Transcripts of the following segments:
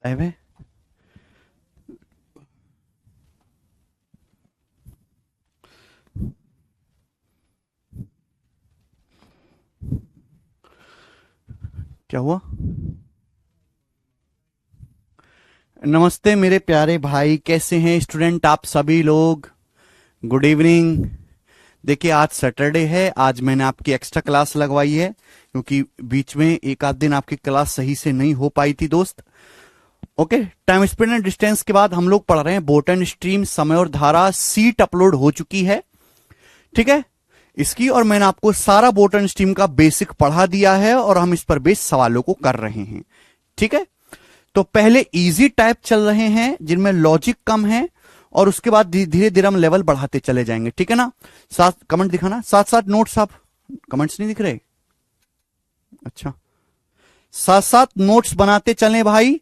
अबे क्या हुआ? नमस्ते मेरे प्यारे भाई, कैसे हैं स्टूडेंट आप सभी लोग? Good evening. देखिए आज सैटरडे है, आज मैंने आपकी एक्स्ट्रा क्लास लगवाई है क्योंकि बीच में एक आध दिन आपकी क्लास सही से नहीं हो पाई थी दोस्त। Okay, time speed and distance के बाद हम लोग पढ़ रहे हैं बोट एंड स्ट्रीम, समय और धारा। सीट अपलोड हो चुकी है, ठीक है इसकी, और मैंने आपको सारा बोट एंड स्ट्रीम का बेसिक पढ़ा दिया है और हम इस पर बेस सवालों को कर रहे हैं, ठीक है। तो पहले इजी टाइप चल रहे हैं जिनमें लॉजिक कम है, और उसके बाद धीरे धीरे हम लेवल बढ़ाते चले जाएंगे, ठीक है ना। साथ कमेंट दिखाना, साथ साथ नोट्स। आप कमेंट्स नहीं दिख रहे? अच्छा, साथ साथ नोट्स बनाते चलें भाई,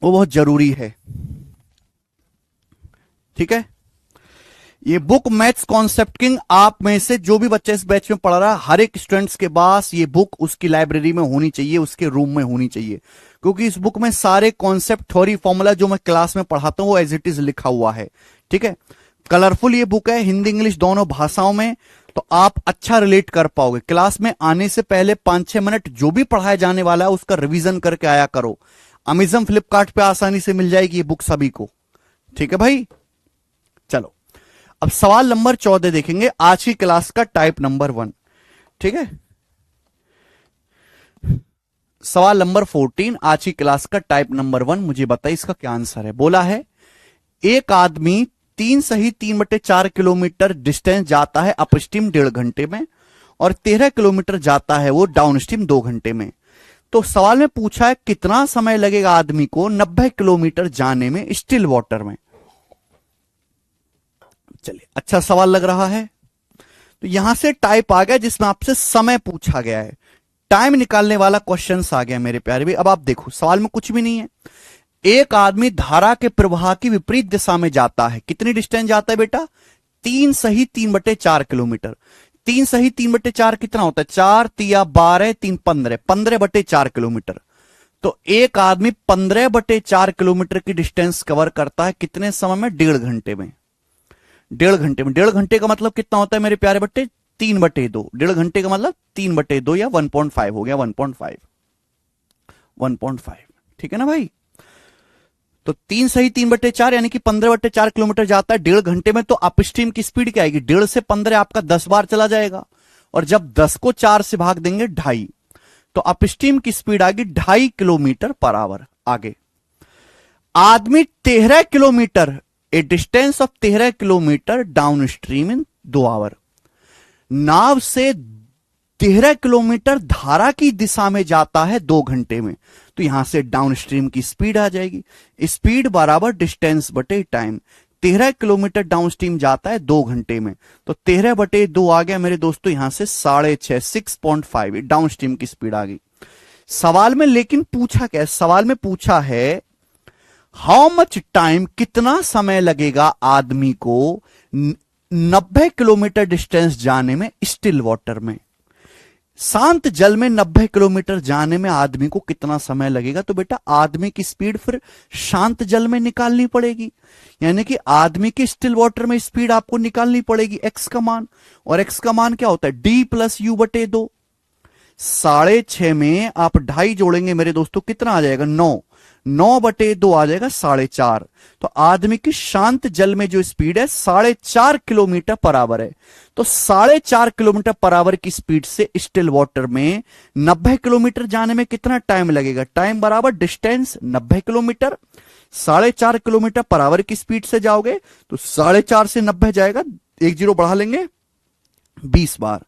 वो बहुत जरूरी है, ठीक है। ये बुक मैथ्स कॉन्सेप्ट किंग, आप में से जो भी बच्चा इस बैच में पढ़ रहा है, हर एक स्टूडेंट्स के पास ये बुक उसकी लाइब्रेरी में होनी चाहिए, उसके रूम में होनी चाहिए, क्योंकि इस बुक में सारे कॉन्सेप्ट, थ्योरी, फॉर्मूला जो मैं क्लास में पढ़ाता हूं वो एज इट इज लिखा हुआ है, ठीक है। कलरफुल ये बुक है, हिंदी इंग्लिश दोनों भाषाओं में, तो आप अच्छा रिलेट कर पाओगे। क्लास में आने से पहले 5-6 मिनट जो भी पढ़ाया जाने वाला है उसका रिवीजन करके आया करो। अमेजन फ्लिपकार्ट पे आसानी से मिल जाएगी ये बुक सभी को, ठीक है भाई। चलो, अब सवाल नंबर 14 देखेंगे, आज की क्लास का टाइप नंबर 1, ठीक है। सवाल नंबर 14, आज की क्लास का टाइप नंबर 1, मुझे बताइए इसका क्या आंसर है। बोला है एक आदमी 3 सही 3/4 किलोमीटर डिस्टेंस जाता है अप स्ट्रीम 1.5 घंटे में, और 13 किलोमीटर जाता है वो डाउन स्ट्रीम 2 घंटे में। तो सवाल में पूछा है कितना समय लगेगा आदमी को 90 किलोमीटर जाने में स्टिल वाटर में। चलिए, अच्छा सवाल लग रहा है। तो यहां से टाइप आ गया जिसमें आपसे समय पूछा गया है, टाइम निकालने वाला क्वेश्चन आ गया मेरे प्यारे भी। अब आप देखो सवाल में कुछ भी नहीं है। एक आदमी धारा के प्रवाह की विपरीत दिशा में जाता है, कितनी डिस्टेंस जाता है बेटा? 3 सही 3/4 किलोमीटर। 3 सही 3/4 कितना होता है? 4 × 3 = 12, 3 = 15, 15/4 किलोमीटर। तो एक आदमी 15/4 किलोमीटर की डिस्टेंस कवर करता है कितने समय में? 1.5 घंटे में। 1.5 घंटे में, 1.5 घंटे का मतलब कितना होता है मेरे प्यारे बट्टे? 3/2। 1.5 घंटे का मतलब 3/2 या 1.5 हो गया, 1.5, 1.5, ठीक है ना भाई। तो 3 सही 3/4 यानी कि 15/4 किलोमीटर जाता है 1.5 घंटे में। तो अपस्ट्रीम की स्पीड क्या आएगी? 1.5 से 15 आपका 10 बार चला जाएगा, और जब 10 को 4 से भाग देंगे 2.5, तो अपस्ट्रीम की स्पीड आ गई 2.5 किलोमीटर पर आवर। आगे आदमी 13 kilometre, a distance of 13 kilometre downstream in 2 hour. नाव से 13 किलोमीटर धारा की दिशा में जाता है 2 घंटे में, तो यहां से डाउन स्ट्रीम की स्पीड आ जाएगी, स्पीड बराबर डिस्टेंस बटे टाइम। 13 किलोमीटर डाउन स्ट्रीम जाता है 2 घंटे में, तो 13/2 आ गया मेरे दोस्तों, यहां से 6.5, 6.5 डाउन स्ट्रीम की स्पीड आ गई। सवाल में लेकिन पूछा क्या है? सवाल में पूछा है हाउ मच टाइम, कितना समय लगेगा आदमी को 90 किलोमीटर डिस्टेंस जाने में स्टिल वाटर में। शांत जल में 90 किलोमीटर जाने में आदमी को कितना समय लगेगा? तो बेटा आदमी की स्पीड फिर शांत जल में निकालनी पड़ेगी, यानी कि आदमी की स्टिल वाटर में स्पीड आपको निकालनी पड़ेगी, एक्स का मान। और एक्स का मान क्या होता है? D+U/2। 6.5 में आप 2.5 जोड़ेंगे मेरे दोस्तों, कितना आ जाएगा? 9। 9/2 आ जाएगा 4.5। तो आदमी की शांत जल में जो स्पीड है 4.5 किलोमीटर पर आवर है। तो 4.5 किलोमीटर पर आवर की स्पीड से स्टिल वाटर में 90 किलोमीटर जाने में कितना टाइम लगेगा? टाइम बराबर distance 90 kilometre. 4.5 kilometre per our की स्पीड से जाओगे तो 4.5 से 90 जाएगा, एक जीरो बढ़ा लेंगे 20 बार,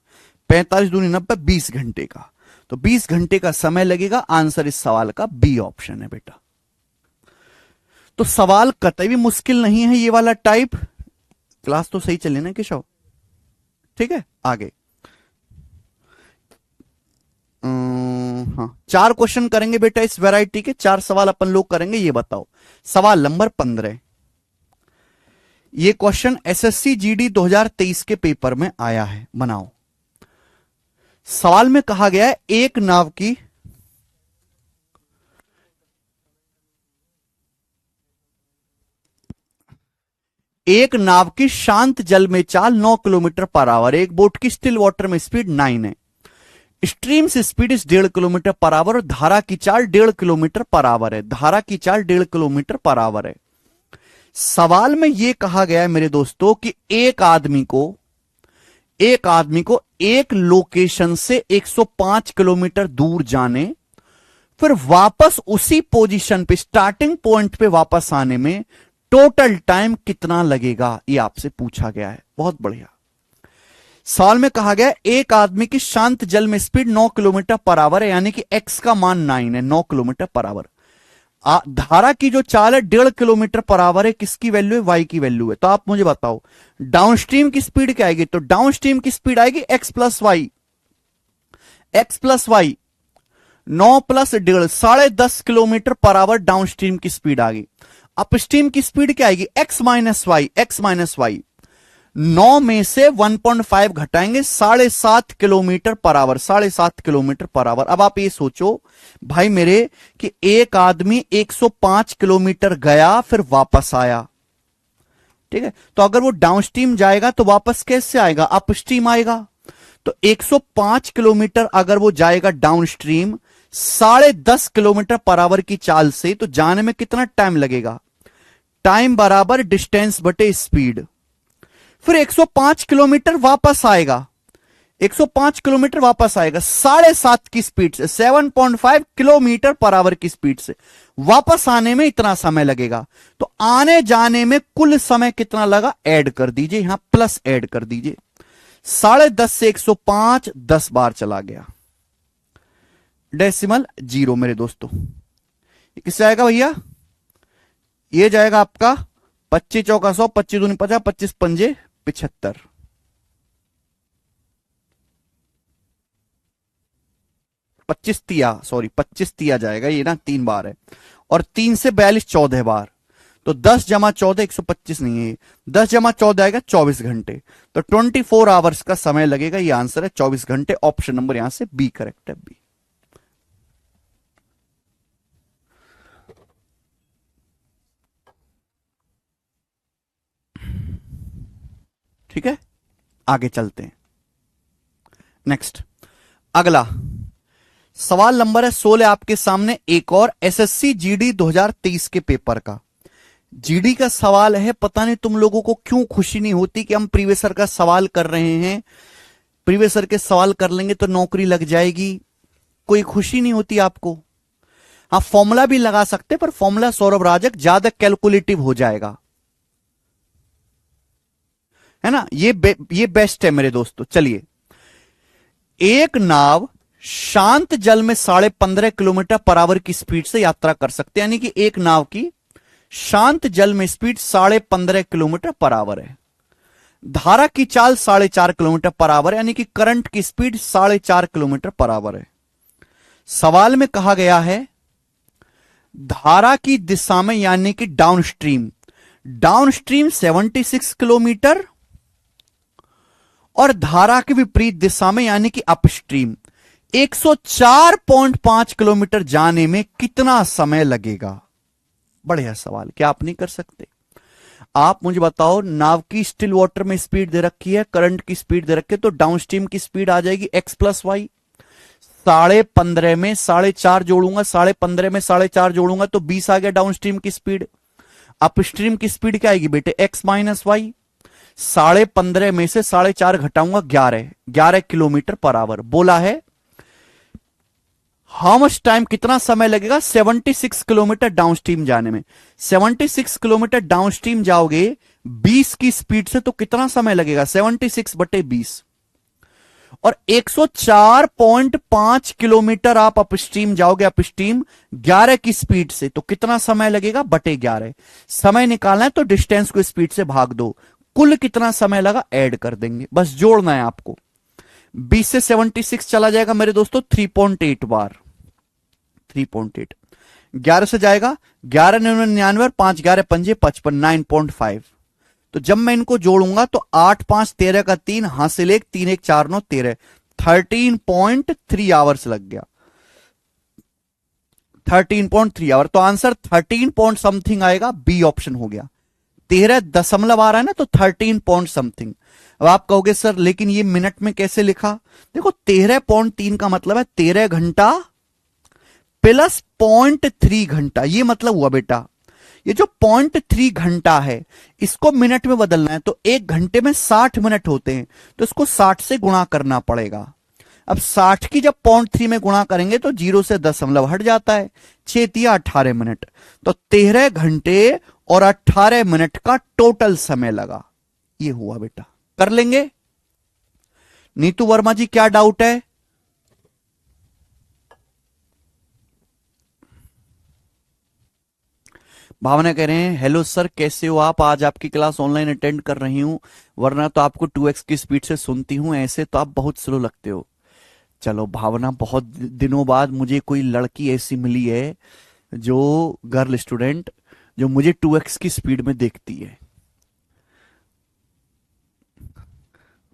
45 दूनी 90, 20 घंटे का। तो 20 घंटे का समय लगेगा। आंसर इस सवाल का बी ऑप्शन है बेटा। तो सवाल कतई भी मुश्किल नहीं है ये वाला टाइप। क्लास तो सही चले ना केशव? ठीक है, आगे हाँ 4 क्वेश्चन करेंगे बेटा इस वैरायटी के, 4 सवाल अपन लोग करेंगे। ये बताओ सवाल नंबर 15, ये क्वेश्चन एसएससी जीडी 2023 के पेपर में आया है, बनाओ। सवाल में कहा गया है एक नाव की एक नाव की शांत जल में चाल 9 किलोमीटर पर आवर, एक बोट की स्टिल वाटर में स्पीड 9 है, स्ट्रीम से स्पीड इस 1.5 किलोमीटर पर आवर और धारा की चाल 1.5 किलोमीटर पर आवर है, धारा की चाल 1.5 किलोमीटर पर आवर है। सवाल में यह कहा गया है मेरे दोस्तों कि एक आदमी को एक लोकेशन से 105 किलोमीटर दूर जाने, फिर वापस उसी पोजीशन पे स्टार्टिंग पॉइंट पे वापस आने में टोटल टाइम कितना लगेगा, ये आपसे पूछा गया है। बहुत बढ़िया। सवाल में कहा गया एक आदमी की शांत जल में स्पीड 9 किलोमीटर पर आवर है, यानी कि x का मान 9 है, 9 किलोमीटर पर आवर। धारा की जो चाल है 1.5 किलोमीटर पर आवर है, किसकी वैल्यू है, y की वैल्यू है। तो आप मुझे बताओ डाउनस्ट्रीम की स्पीड क्या आएगी, तो डाउनस्ट्रीम की स्पीड आएगी x plus y, 9 plus 1.5, 10.5 kilometre per hour downstream की स्पीड आ गई। अपस्ट्रीम की स्पीड क्या आएगी, x माइनस वाई, 9 में से 1.5 घटाएंगे, 7.5 kilometre per our, 7.5 kilometre per our. अब आप ये सोचो भाई मेरे कि एक आदमी 105 किलोमीटर गया फिर वापस आया, ठीक है, तो अगर वो डाउनस्ट्रीम जाएगा तो वापस कैसे आएगा, अपस्ट्रीम आएगा। तो 105 किलोमीटर अगर वो जाएगा डाउनस्ट्रीम 10.5 किलोमीटर पर आवर की चाल से, तो जाने में कितना टाइम लगेगा, टाइम बराबर डिस्टेंस बटे स्पीड। फिर 105 किलोमीटर वापस आएगा, 105 किलोमीटर वापस आएगा 7.5 की स्पीड से, 7.5 किलोमीटर पर आवर की स्पीड से, वापस आने में इतना समय लगेगा। तो आने जाने में कुल समय कितना लगा, ऐड कर दीजिए, यहां प्लस ऐड कर दीजिए, 10.5 से 105 10 बार चला गया, डेसिमल 0 मेरे दोस्तों। किससे आएगा भैया, ये जाएगा आपका 25 चौका 100, 25 दूनी 50, 25 पंजे 75, 25 तिया जाएगा ये ना, 3 बार है, और 3 से 42 14 बार, तो 10 जमा 14 125 नहीं है, 10 जमा 14 आएगा 24 घंटे, तो 24 आवर्स का समय लगेगा। ये आंसर है 24 घंटे, ऑप्शन नंबर यहां से बी करेक्ट है, बी। ठीक है, आगे चलते हैं। नेक्स्ट अगला सवाल नंबर है 16 आपके सामने, एक और एसएससी जीडी 2023 के पेपर का। जीडी का सवाल है, पता नहीं तुम लोगों को क्यों खुशी नहीं होती कि हम प्रीवियसर का सवाल कर रहे हैं, प्रीवियसर के सवाल कर लेंगे तो नौकरी लग जाएगी, कोई खुशी नहीं होती आपको। हाँ फॉर्मूला भी लगा सकते, पर फॉर्मूला सौरभ राजक ज्यादा कैलकुलेटिव हो जाएगा, है ना, ये बेस्ट है मेरे दोस्तों। चलिए, एक नाव शांत जल में 15.5 किलोमीटर पर आवर की स्पीड से यात्रा कर सकते हैं, यानी कि एक नाव की शांत जल में स्पीड 15.5 किलोमीटर पर आवर है, धारा की चाल 4.5 किलोमीटर पर आवर, यानी कि करंट की स्पीड 4.5 किलोमीटर पर आवर है। सवाल में कहा गया है धारा की दिशा में, यानी कि डाउनस्ट्रीम 76 किलोमीटर, और धारा के विपरीत दिशा में यानी कि अपस्ट्रीम 104.5 किलोमीटर जाने में कितना समय लगेगा। बढ़िया सवाल, क्या आप नहीं कर सकते? आप मुझे बताओ, नाव की स्टिल वाटर में स्पीड दे रखी है, करंट की स्पीड दे रखी है, तो डाउनस्ट्रीम की स्पीड आ जाएगी x प्लस वाई। 15.5 में 4.5 जोड़ूंगा, 15.5 में 4.5 जोड़ूंगा तो 20 आ गया डाउनस्ट्रीम की स्पीड। अपस्ट्रीम की स्पीड क्या आएगी बेटे, x माइनस वाई। 15.5 में से 4.5 घटाऊंगा 11 किलोमीटर पर आवर। बोला है हाउ मच टाइम, कितना समय लगेगा 76 किलोमीटर डाउनस्ट्रीम जाने में। 76 किलोमीटर डाउनस्ट्रीम जाओगे 20 की स्पीड से तो कितना समय लगेगा, 76 बटे 20, और 104.5 किलोमीटर आप अपस्ट्रीम जाओगे, अपस्ट्रीम 11 की स्पीड से, तो कितना समय लगेगा बटे 11। समय निकालना है तो डिस्टेंस को स्पीड से भाग दो, कुल कितना समय लगा ऐड कर देंगे, बस जोड़ना है आपको। 20 से 76 चला जाएगा मेरे दोस्तों 3.8 बार, 3.8। 11 से जाएगा 11 99 और 5 11 पंजे 55, 9.5। तो जब मैं इनको जोड़ूंगा तो 8 5 13 का 3, हासिल 1 3 1 4 9 13, 13.3 आवर्स लग गया, 13.3 आवर। तो आंसर 13 पॉइंट समथिंग आएगा, बी ऑप्शन हो गया। 13 दशमलव आ रहा है ना, तो 13 पॉइंट समथिंग। अब आप कहोगे सर लेकिन ये मिनट में कैसे लिखा? देखो 13.3 का मतलब है 13 घंटा प्लस 0.3 घंटा, ये मतलब हुआ बेटा। ये जो 0.3 घंटा है इसको मिनट में बदलना है, तो एक घंटे में 60 मिनट होते हैं, तो इसको 60 से गुणा करना पड़ेगा। अब 60 की जब 0.3 में गुणा करेंगे तो 0 से दशमलव हट जाता है, 6×3 = 18 मिनट। तो 13 घंटे और 18 मिनट का टोटल समय लगा। ये हुआ बेटा, कर लेंगे। नीतू वर्मा जी क्या डाउट है? भावना कह रहे हैं हेलो सर कैसे हो आप, आज आपकी क्लास ऑनलाइन अटेंड कर रही हूं, वरना तो आपको 2x की स्पीड से सुनती हूं, ऐसे तो आप बहुत स्लो लगते हो। चलो भावना, बहुत दिनों बाद मुझे कोई लड़की ऐसी मिली है जो गर्ल स्टूडेंट जो मुझे 2x की स्पीड में देखती है।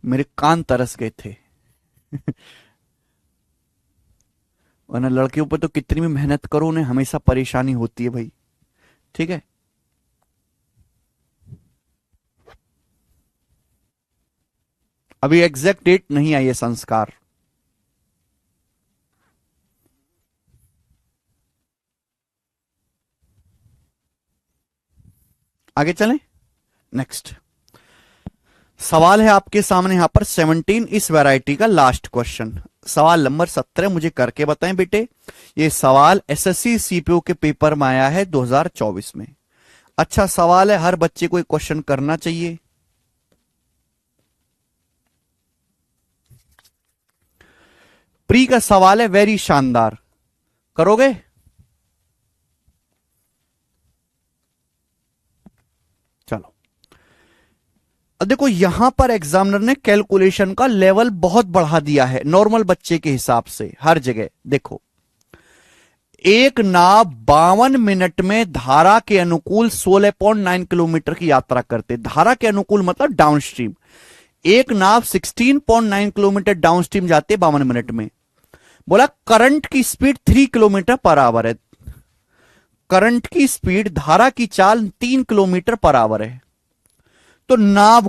मेरे कान तरस गए थे। वरना लड़कियों पर तो कितनी भी मेहनत करो उन्हें हमेशा परेशानी होती है भाई। ठीक है, अभी एग्जैक्ट डेट नहीं आई है संस्कार। आगे चलें। नेक्स्ट सवाल है आपके सामने यहां पर 17 इस वैरायटी का लास्ट क्वेश्चन। सवाल नंबर 17 मुझे करके बताएं बेटे। ये सवाल एसएससी सीपीओ के पेपर में आया है 2024 में। अच्छा सवाल है, हर बच्चे को एक क्वेश्चन करना चाहिए। प्री का सवाल है, वेरी शानदार, करोगे? चलो, अब देखो यहां पर एग्जामिनर ने कैलकुलेशन का लेवल बहुत बढ़ा दिया है नॉर्मल बच्चे के हिसाब से। हर जगह देखो, एक नाव 52 मिनट में धारा के अनुकूल 16.9 किलोमीटर की यात्रा करते। धारा के अनुकूल मतलब डाउनस्ट्रीम। एक नाव 16.9 किलोमीटर डाउनस्ट्रीम जाती है 52 मिनट में। बोला करंट की स्पीड 3 किलोमीटर पर आवर है। करंट की स्पीड, धारा की चाल 3 किलोमीटर पर आवर है। तो नाव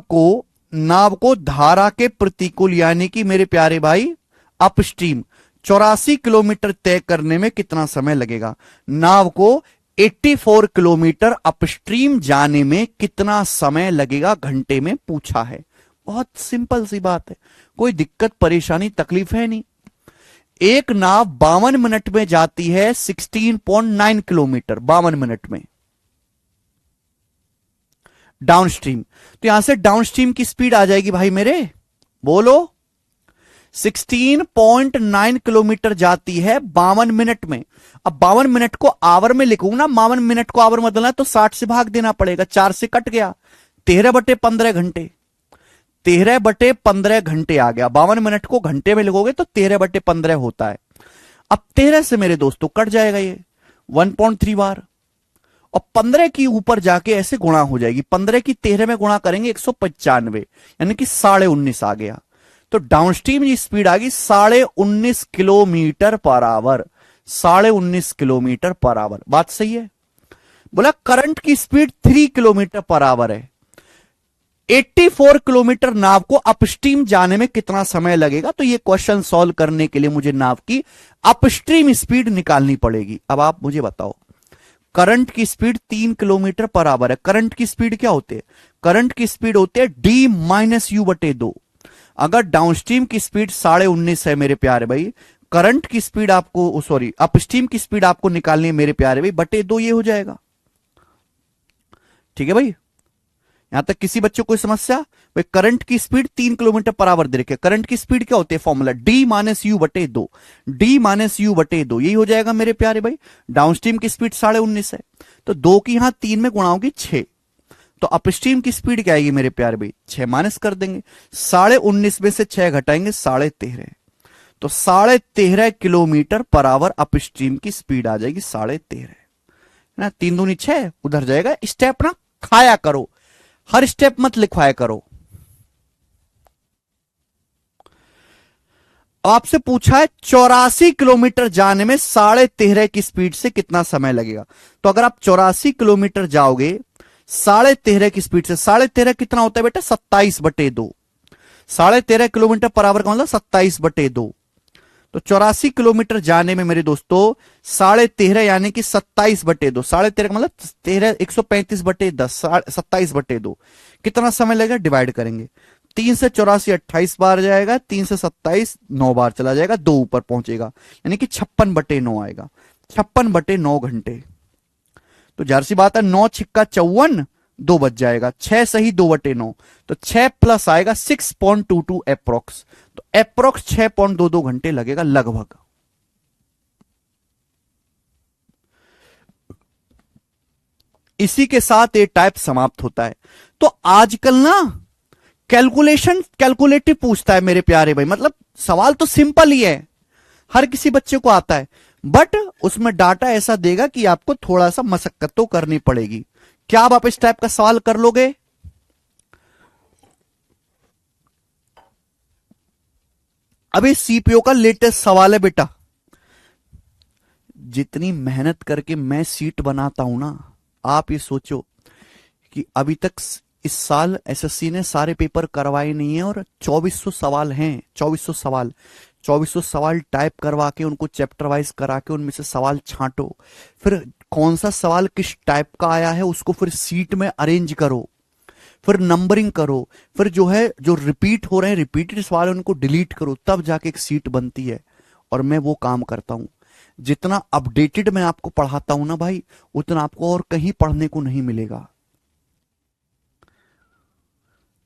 को धारा के प्रतिकूल यानी कि मेरे प्यारे भाई अपस्ट्रीम 84 किलोमीटर तय करने में कितना समय लगेगा? नाव को 84 किलोमीटर अपस्ट्रीम जाने में कितना समय लगेगा घंटे में पूछा है। बहुत सिंपल सी बात है, कोई दिक्कत परेशानी तकलीफ है नहीं। एक नाव 52 मिनट में जाती है 16.9 किलोमीटर 52 मिनट में डाउनस्ट्रीम। तो यहां से डाउनस्ट्रीम की स्पीड आ जाएगी भाई मेरे, बोलो 16.9 किलोमीटर जाती है 52 मिनट में। अब 52 मिनट को आवर में लिखूंगा ना, 52 मिनट को आवर बदलना तो 60 से भाग देना पड़ेगा, 4 से कट गया, 13/15 घंटे। 13/15 घंटे आ गया। 52 मिनट को घंटे में लिखोगे तो 13/15 होता है। अब 13 से मेरे दोस्तों कट जाएगा ये 1.3 बार, और 15 की ऊपर जाके ऐसे गुणा हो जाएगी। 15 की 13 में गुणा करेंगे 195, यानी कि 19.5 आ गया। तो डाउनस्ट्रीम की स्पीड आ गई 19.5 kilometre per our. 19.5 kilometre per our, बात सही है। बोला करंट की स्पीड 3 किलोमीटर पर आवर है। 84 किलोमीटर नाव को अपस्ट्रीम जाने में कितना समय लगेगा? तो ये क्वेश्चन सॉल्व करने के लिए मुझे नाव की अपस्ट्रीम स्पीड निकालनी पड़ेगी। अब आप मुझे बताओ, करंट की स्पीड 3 किलोमीटर पर आवर है। करंट की स्पीड क्या होती है? करंट की स्पीड होती है d-u/2। अगर डाउनस्ट्रीम की स्पीड 19.5 है मेरे प्यारे भाई, करंट की स्पीड आपको, सॉरी अपस्ट्रीम की स्पीड आपको निकालनी है मेरे प्यारे भाई, बटे 2 ये हो जाएगा। ठीक है भाई, यहां तक किसी बच्चों को समस्या? भाई करंट की स्पीड 3 किलोमीटर पर आवर दे रखे। करंट की स्पीड क्या होती है? Formula d-u/2। d-u/2 यही हो जाएगा मेरे प्यारे भाई। डाउनस्ट्रीम की स्पीड 19.5 है, तो 2 की यहां 3 में गुणा होगी 6। तो अपस्ट्रीम की स्पीड क्या आएगी मेरे प्यारे भाई? 6 माइनस कर देंगे, 19.5 में से 6 घटाएंगे 13.5। तो 13.5 किलोमीटर पर आवर अपस्ट्रीम की स्पीड आ जाएगी 13.5 ना। 3 दूनी 6, उधर जाएगा। स्टेप ना खाया करो, हर स्टेप मत लिखवाया करो। आपसे पूछा है 84 किलोमीटर जाने में 13.5 की स्पीड से कितना समय लगेगा। तो अगर आप 84 किलोमीटर जाओगे 13.5 की स्पीड से। 13.5 कितना होता है बेटा? 27/2। 13.5 किलोमीटर पर आवर का मतलब 27/2। तो 84 किलोमीटर जाने में मेरे दोस्तों 13.5 यानी कि 27/2। 13.5 का मतलब 13, 135/10, 27/2। कितना समय लगेगा? डिवाइड करेंगे। 3 से 84 28 बार जाएगा, 3 से 27 9 बार चला जाएगा, 2 ऊपर पहुंचेगा, यानी कि 56/9 आएगा। 56/9 घंटे। तो जाहिर सी बात है 9 छिक्का 54, 2 बच जाएगा। 6 सही 2/9, तो 6 प्लस आएगा 6.22 एप्रोक्स। तो एप्रोक्स 6.22 घंटे लगेगा लगभग। इसी के साथ ये टाइप समाप्त होता है। तो आजकल ना कैलकुलेटिव पूछता है मेरे प्यारे भाई। मतलब सवाल तो सिंपल ही है, हर किसी बच्चे को आता है, बट उसमें डाटा ऐसा देगा कि आपको थोड़ा सा मशक्कत तो करनी पड़ेगी। क्या आप इस टाइप का सवाल कर लोगे? अभी सीपीओ का लेटेस्ट सवाल है बेटा। जितनी मेहनत करके मैं सीट बनाता हूं ना, आप ये सोचो कि अभी तक इस साल एसएससी ने सारे पेपर करवाए नहीं है, और 2400 सवाल हैं। 2400 सवाल टाइप करवा के उनको चैप्टर वाइज करा के उनमें से सवाल छांटो, फिर कौन सा सवाल किस टाइप का आया है उसको फिर सीट में अरेंज करो, फिर नंबरिंग करो, फिर जो है जो रिपीट हो रहे हैं रिपीटेड सवाल उनको डिलीट करो, तब जाके एक सीट बनती है। और मैं वो काम करता हूं। जितना अपडेटेड मैं आपको पढ़ाता हूं ना भाई, उतना आपको और कहीं पढ़ने को नहीं मिलेगा।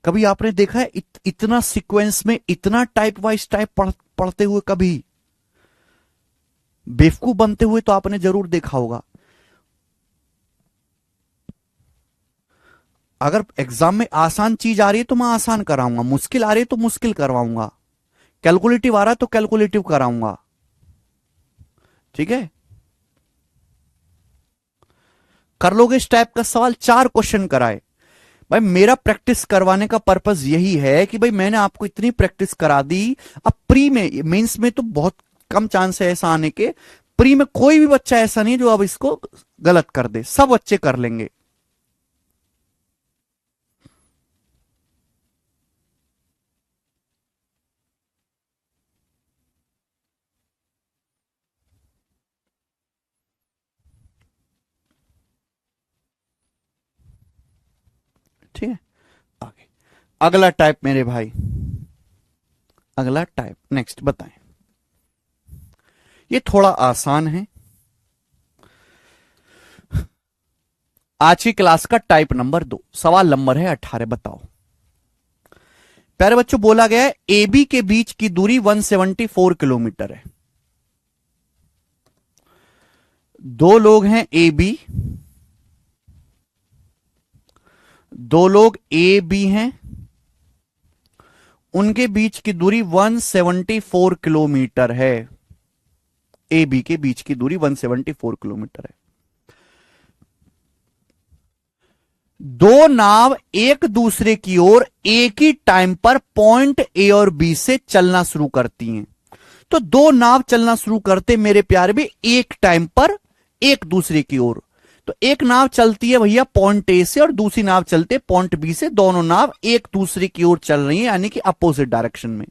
कभी आपने देखा है इतना सीक्वेंस में इतना टाइप वाइज टाइप पढ़ते हुए? कभी बेवकूफ बनते हुए तो आपने जरूर देखा होगा। अगर एग्जाम में आसान चीज आ रही है तो मैं आसान कराऊंगा, मुश्किल आ रही है तो मुश्किल करवाऊंगा, कैलकुलेटिव आ रहा है तो कैलकुलेटिव कराऊंगा। ठीक है, कर लोगे इस टाइप का सवाल? 4 क्वेश्चन कराए भाई। मेरा प्रैक्टिस करवाने का पर्पस यही है कि भाई मैंने आपको इतनी प्रैक्टिस करा दी। अब प्री में, मेंस में तो बहुत कम चांस है ऐसा आने के। प्री में कोई भी बच्चा ऐसा नहीं जो अब इसको गलत कर दे, सब बच्चे कर लेंगे। ठीक है, आगे अगला टाइप मेरे भाई, अगला टाइप नेक्स्ट बताएं। ये थोड़ा आसान है। आज की क्लास का टाइप नंबर 2, सवाल नंबर है 18। बताओ प्यारे बच्चों, बोला गया है ए बी के बीच की दूरी 174 किलोमीटर है। दो लोग हैं ए बी, दो लोग ए बी हैं, उनके बीच की दूरी 174 किलोमीटर है। ए बी के बीच की दूरी 174 किलोमीटर है। दो नाव एक दूसरे की ओर एक ही टाइम पर पॉइंट ए और बी से चलना शुरू करती हैं। तो दो नाव चलना शुरू करते मेरे प्यारे भी एक टाइम पर एक दूसरे की ओर। तो एक नाव चलती है भैया पॉइंट ए से और दूसरी नाव चलते पॉइंट बी से। दोनों नाव एक दूसरे की ओर चल रही है, यानी कि अपोजिट डायरेक्शन में।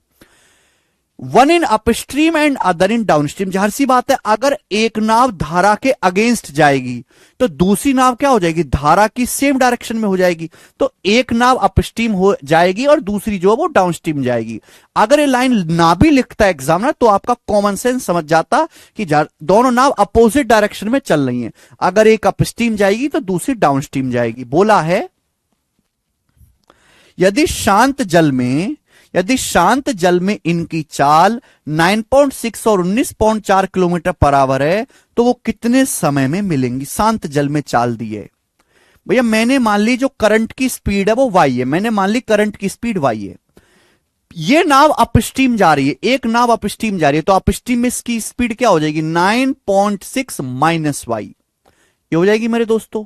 One in upstream and other in downstream. जाहिर सी बात है अगर एक नाव धारा के अगेंस्ट जाएगी तो दूसरी नाव क्या हो जाएगी? धारा की सेम डायरेक्शन में हो जाएगी। तो एक नाव अपस्ट्रीम हो जाएगी और दूसरी जो है वो डाउनस्ट्रीम जाएगी। अगर ये लाइन ना भी लिखता है एग्जामिनर तो आपका कॉमन सेंस समझ जाता कि दोनों नाव अपोजिट डायरेक्शन में चल रही हैं। अगर एक अपस्ट्रीम जाएगी तो दूसरी डाउनस्ट्रीम जाएगी। बोला है यदि शांत जल में इनकी चाल 9.6 और 19.4 किलोमीटर पर आवर है तो वो कितने समय में मिलेंगी? शांत जल में चाल दी है भैया। मैंने मान ली जो करंट की स्पीड है वो वाई है, मैंने मान ली करंट की स्पीड वाई है। ये नाव अपस्ट्रीम जा रही है, एक नाव अपस्ट्रीम जा रही है, तो अपस्ट्रीम में इसकी स्पीड क्या हो जाएगी? 9.6 माइनस वाई, ये हो जाएगी मेरे दोस्तों।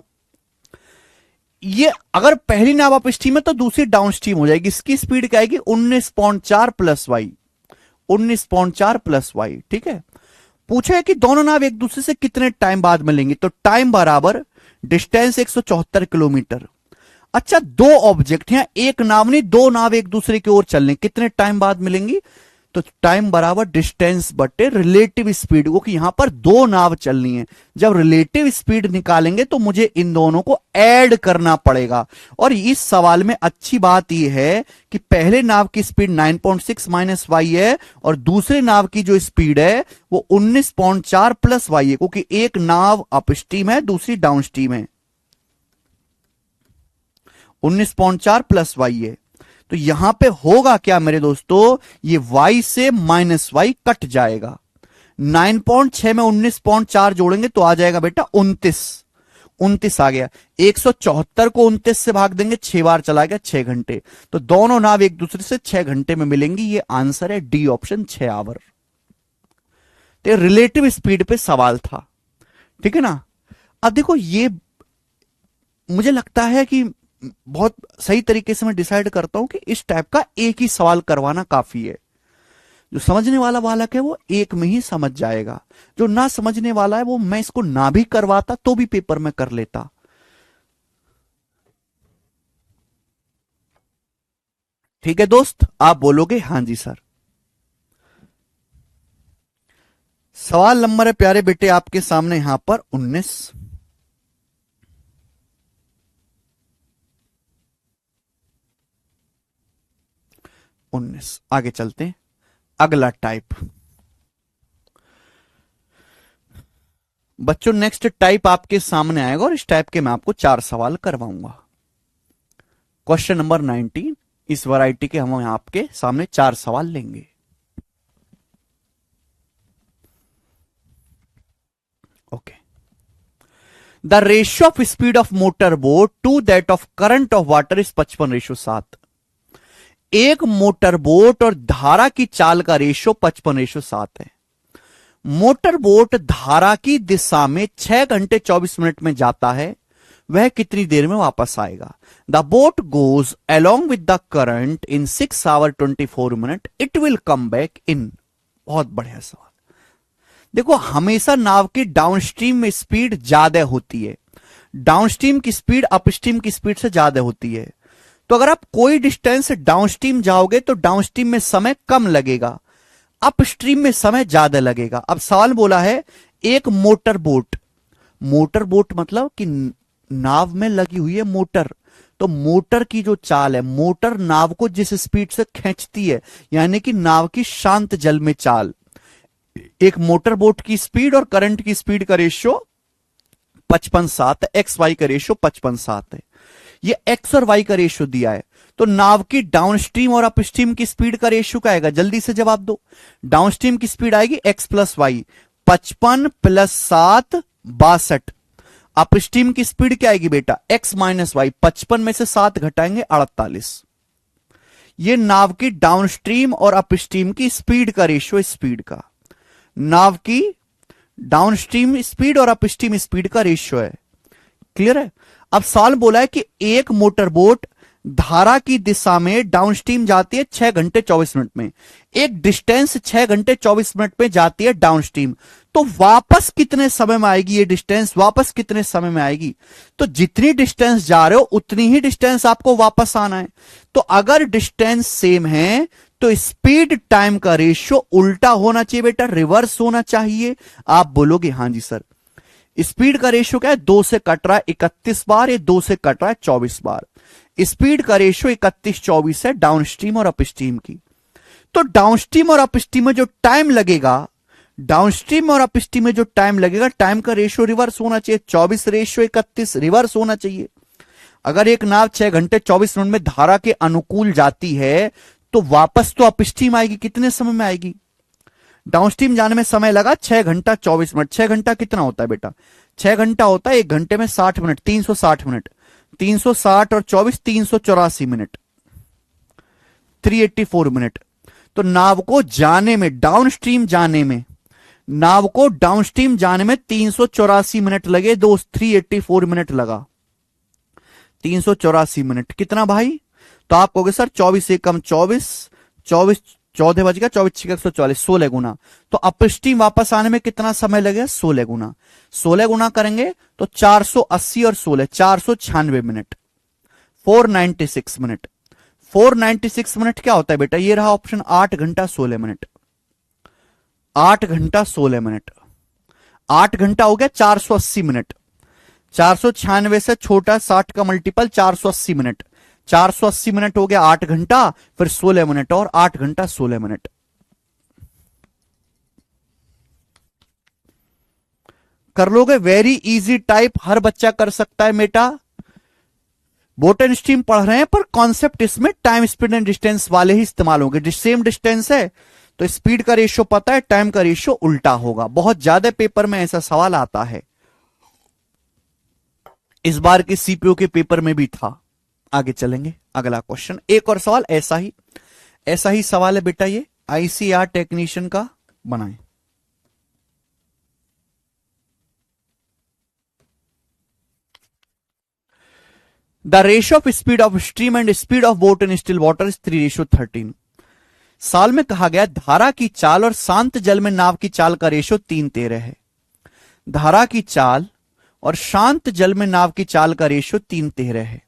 ये अगर पहली नाव अपस्ट्रीम है तो दूसरी डाउनस्ट्रीम हो जाएगी। इसकी स्पीड क्या आएगी? 19.4 प्लस वाई, 19.4 प्लस वाई। ठीक है, पूछा है कि दोनों नाव एक दूसरे से कितने टाइम बाद मिलेंगे। तो टाइम बराबर डिस्टेंस 174 किलोमीटर, अच्छा, दो ऑब्जेक्ट हैं, एक नाव नहीं, दो नाव एक दूसरे की ओर चल रही, कितने टाइम बाद मिलेंगी? तो टाइम बराबर डिस्टेंस बटे रिलेटिव स्पीड, क्योंकि यहां पर दो नाव चलनी है। जब रिलेटिव स्पीड निकालेंगे तो मुझे इन दोनों को ऐड करना पड़ेगा। और इस सवाल में अच्छी बात यह है कि पहले नाव की स्पीड 9.6 माइनस वाई है और दूसरे नाव की जो स्पीड है वो 19.4 प्लस वाई है, क्योंकि एक नाव अपस्ट्रीम है दूसरी डाउनस्ट्रीम है। 19.4 प्लस वाई है, तो यहां पे होगा क्या मेरे दोस्तों, ये y से माइनस वाई कट जाएगा। 9.6 में 19.4 जोड़ेंगे तो आ जाएगा बेटा 29। 29 आ गया। 174 को 29 से भाग देंगे, 6 बार चला गया, 6 घंटे। तो दोनों नाव एक दूसरे से 6 घंटे में मिलेंगी। ये आंसर है डी ऑप्शन, 6 आवर। तो रिलेटिव स्पीड पे सवाल था, ठीक है ना। अब देखो, ये मुझे लगता है कि बहुत सही तरीके से मैं डिसाइड करता हूं कि इस टाइप का एक ही सवाल करवाना काफी है। जो समझने वाला बालक है वो एक में ही समझ जाएगा, जो ना समझने वाला है वो मैं इसको ना भी करवाता तो भी पेपर में कर लेता। ठीक है दोस्त, आप बोलोगे हां जी सर। सवाल नंबर है प्यारे बेटे आपके सामने यहां पर 19। 19 आगे चलते हैं। अगला टाइप बच्चों, नेक्स्ट टाइप आपके सामने आएगा और इस टाइप के मैं आपको 4 सवाल करवाऊंगा। क्वेश्चन नंबर 19, इस वैरायटी के हम आपके सामने 4 सवाल लेंगे। Okay. The ratio of speed of motor boat to that of current of water is 55:7। एक मोटर बोट और धारा की चाल का रेशियो 55:7 है। मोटर बोट धारा की दिशा में 6 घंटे 24 मिनट में जाता है, वह कितनी देर में वापस आएगा? The boat goes along with the current in 6 hour 24 minute, it will come back in. बहुत बढ़िया सवाल। देखो, हमेशा नाव की डाउनस्ट्रीम में स्पीड ज्यादा होती है। डाउनस्ट्रीम की स्पीड अपस्ट्रीम की स्पीड से ज्यादा होती है। तो अगर आप कोई डिस्टेंस डाउनस्ट्रीम जाओगे तो डाउनस्ट्रीम में समय कम लगेगा, अपस्ट्रीम में समय ज्यादा लगेगा। अब सवाल बोला है एक मोटर बोट, मोटर बोट मतलब कि नाव में लगी हुई है मोटर। तो मोटर की जो चाल है, मोटर नाव को जिस स्पीड से खींचती है, यानी कि नाव की शांत जल में चाल, एक मोटर बोट की स्पीड और करंट की स्पीड का रेशियो 55:7 है। एक्स वाई का रेशियो 55:7 है। ये एक्स और वाई का रेशियो दिया है। तो नाव की डाउनस्ट्रीम और अपस्ट्रीम की स्पीड का रेशियो क्या आएगा? जल्दी से जवाब दो। डाउनस्ट्रीम की स्पीड आएगी एक्स प्लस वाई, 55 + 7 62। अपस्ट्रीम की स्पीड क्या आएगी बेटा? एक्स माइनस वाई, 55 में से 7 घटाएंगे 48। ये नाव की डाउनस्ट्रीम और अपस्ट्रीम की स्पीड का रेशियो, स्पीड का, नाव की डाउनस्ट्रीम स्पीड और अपस्ट्रीम स्पीड का रेशियो है। क्लियर है? अब सवाल बोला है कि एक मोटर बोट धारा की दिशा में डाउनस्ट्रीम जाती है 6 घंटे 24 मिनट में, एक डिस्टेंस 6 घंटे 24 मिनट में जाती है डाउनस्ट्रीम, तो वापस कितने समय में आएगी? ये डिस्टेंस वापस कितने समय में आएगी? तो जितनी डिस्टेंस जा रहे हो उतनी ही डिस्टेंस आपको वापस आना है। तो अगर डिस्टेंस सेम है तो स्पीड टाइम का रेशियो उल्टा होना चाहिए बेटा, रिवर्स होना चाहिए। आप बोलोगे हां जी सर। स्पीड का रेशियो क्या है? 2 से कट रहा है 31 बार, ये 2 से कट रहा है 24 बार। स्पीड का रेशियो 31-24 है डाउनस्ट्रीम और अपस्ट्रीम की। तो डाउनस्ट्रीम और अपस्ट्रीम में जो टाइम लगेगा, डाउनस्ट्रीम और अपस्ट्रीम में जो टाइम लगेगा, टाइम का रेशियो रिवर्स होना चाहिए। 24 रेशियो 31 रिवर्स होना चाहिए। अगर एक नाव 6 घंटे 24 मिनट में धारा के अनुकूल जाती है तो वापस तो अपस्ट्रीम आएगी, कितने समय में आएगी? डाउनस्ट्रीम जाने में समय लगा 6 घंटा 24 मिनट। 6 घंटा कितना होता है बेटा? 6 घंटा होता है 1 घंटे में 60 मिनट, 360 मिनट। 360 और 24 384 मिनट, 384 मिनट। तो नाव को जाने में, डाउनस्ट्रीम जाने में, नाव को डाउनस्ट्रीम जाने में 384 मिनट लगे दोस्त, 384 मिनट लगा। 384 मिनट कितना भाई? तो आप कहोगे सर 24 एकम 24, 24 14 बज गया, 24 6 144, 16 गुना। तो अपस्ट्रीम वापस आने में कितना समय लगेगा? 16 गुना। 16 गुना करेंगे तो 480 और 16 496 मिनट। 496 मिनट। 496 मिनट क्या होता है बेटा? ये रहा ऑप्शन 8 घंटा 16 मिनट। 8 घंटा 16 मिनट। 8 घंटा हो गया 480 मिनट। 496 से छोटा 60 का मल्टीपल 480 मिनट। 480 मिनट हो गया 8 घंटा, फिर 16 मिनट और 8 घंटा 16 मिनट। कर लोगे? वेरी इजी टाइप, हर बच्चा कर सकता है बेटा। बोटन स्ट्रीम पढ़ रहे हैं पर कॉन्सेप्ट इसमें टाइम स्पीड एंड डिस्टेंस वाले ही इस्तेमाल होंगे। सेम डिस्टेंस है तो स्पीड का रेशियो पता है, टाइम का रेशियो उल्टा होगा। बहुत ज्यादा पेपर में ऐसा सवाल आता है, इस बार के सीपीओ के पेपर में भी था। आगे चलेंगे, अगला क्वेश्चन, एक और सवाल ऐसा ही सवाल है बेटा, ये आईसीआर टेक्नीशियन का बनाएं। The ratio of speed of stream and speed of boat in still water is 3:13। साल में कहा गया धारा की चाल और शांत जल में नाव की चाल का रेशियो 3:13 है। धारा की चाल और शांत जल में नाव की चाल का रेशियो 3:13 है।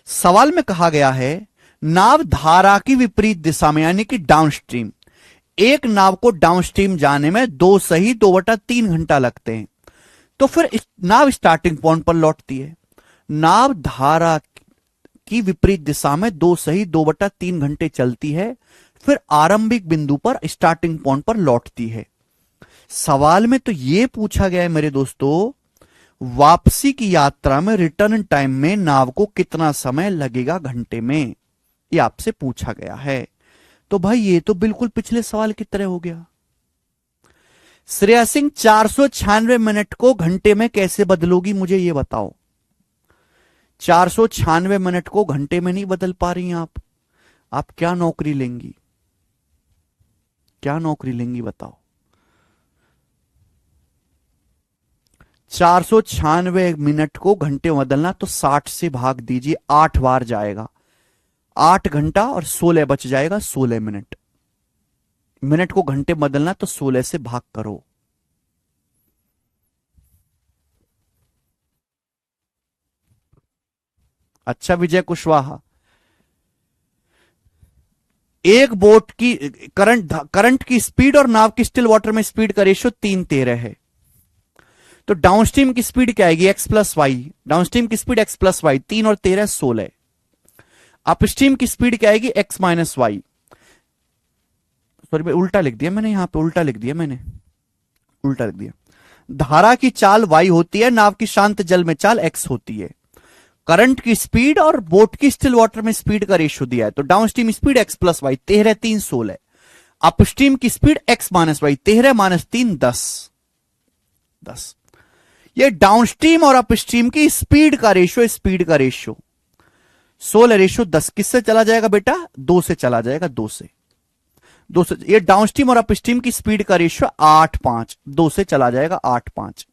सवाल में कहा गया है नाव धारा की विपरीत दिशा में यानी कि डाउनस्ट्रीम, एक नाव को डाउनस्ट्रीम जाने में 2 सही 2/3 घंटा लगते हैं। तो फिर नाव स्टार्टिंग पॉइंट पर लौटती है। नाव धारा की विपरीत दिशा में 2 सही 2/3 घंटे चलती है, फिर आरंभिक बिंदु पर स्टार्टिंग पॉइंट पर लौटती है। सवाल में तो यह पूछा गया है मेरे दोस्तों, वापसी की यात्रा में रिटर्न टाइम में नाव को कितना समय लगेगा घंटे में, यह आपसे पूछा गया है। तो भाई ये तो बिल्कुल पिछले सवाल की तरह हो गया। श्रेया सिंह 496 मिनट को घंटे में कैसे बदलोगी, मुझे ये बताओ। 496 मिनट को घंटे में नहीं बदल पा रही हैं आप क्या नौकरी लेंगी? क्या नौकरी लेंगी बताओ? 496 मिनट को घंटे में बदलना तो 60 से भाग दीजिए, 8 बार जाएगा, 8 घंटा और 16 बच जाएगा 16 मिनट। मिनट को घंटे में बदलना तो 16 से भाग करो। अच्छा विजय कुशवाहा, एक बोट की करंट की स्पीड और नाव की स्टिल वाटर में स्पीड का रेशियो 3:13 है। तो डाउनस्ट्रीम की स्पीड क्या आएगी? x plus y. डाउनस्ट्रीम की स्पीड x प्लस वाई, 3 और 13 16। अपस्ट्रीम की स्पीड क्या आएगी? x minus Y. सॉरी उल्टा लिख दिया मैंने, यहां पे उल्टा लिख दिया। धारा की चाल y होती है, नाव की शांत जल में चाल x होती है। करंट की स्पीड और बोट की स्टिल वाटर में स्पीड का रेशियो दिया है, तो downstream speed x plus y 13 3 16। Upstream की speed x minus y 13 minus 3 10। ये डाउनस्ट्रीम और अपस्ट्रीम की स्पीड का रेशियो 16 रेशियो 10 किससे चला जाएगा बेटा? 2 से चला जाएगा, 2 से। ये डाउनस्ट्रीम और अपस्ट्रीम की स्पीड का रेशियो 8:5, 2 से चला जाएगा 8:5।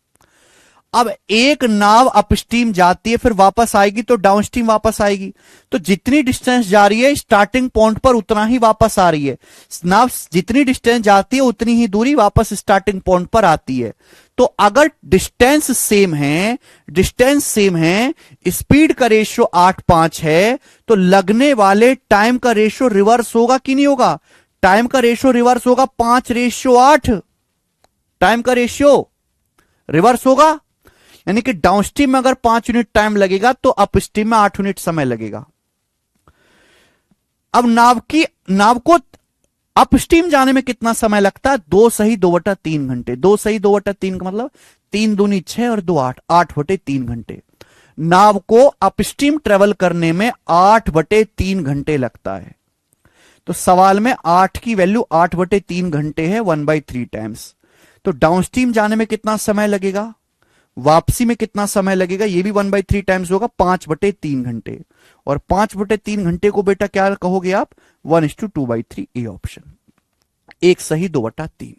अब एक नाव अपस्ट्रीम जाती है फिर वापस आएगी तो डाउनस्ट्रीम वापस आएगी, तो जितनी डिस्टेंस जा रही है स्टार्टिंग पॉइंट पर उतना ही वापस आ रही है। नाव जितनी डिस्टेंस जाती है उतनी ही दूरी वापस स्टार्टिंग पॉइंट पर आती है। तो अगर डिस्टेंस सेम है, स्पीड का रेशियो 8:5 है, तो लगने वाले टाइम का रेशियो रिवर्स होगा कि नहीं होगा? टाइम का रेशियो रिवर्स होगा, 5:8। टाइम का रेशियो रिवर्स होगा, यानी कि डाउनस्ट्रीम में अगर 5 यूनिट टाइम लगेगा तो अपस्ट्रीम में 8 यूनिट समय लगेगा। अब नाव को अपस्ट्रीम जाने में कितना समय लगता है? 2 सही 2/3 घंटे। 2 सही 2/3 का मतलब 3 दूनी 6 और 2 8, 8/3 घंटे। नाव को अपस्ट्रीम ट्रेवल करने में 8/3 घंटे लगता है। तो सवाल में 8 की वैल्यू 8/3 घंटे है, 1/3 टाइम्स। तो डाउनस्ट्रीम जाने में कितना समय लगेगा, वापसी में कितना समय लगेगा, ये भी 1/3 टाइम्स होगा, 5/3 घंटे। और 5/3 घंटे को बेटा क्या कहोगे आप? 1:2/3। ए ऑप्शन, 1 सही 2/3।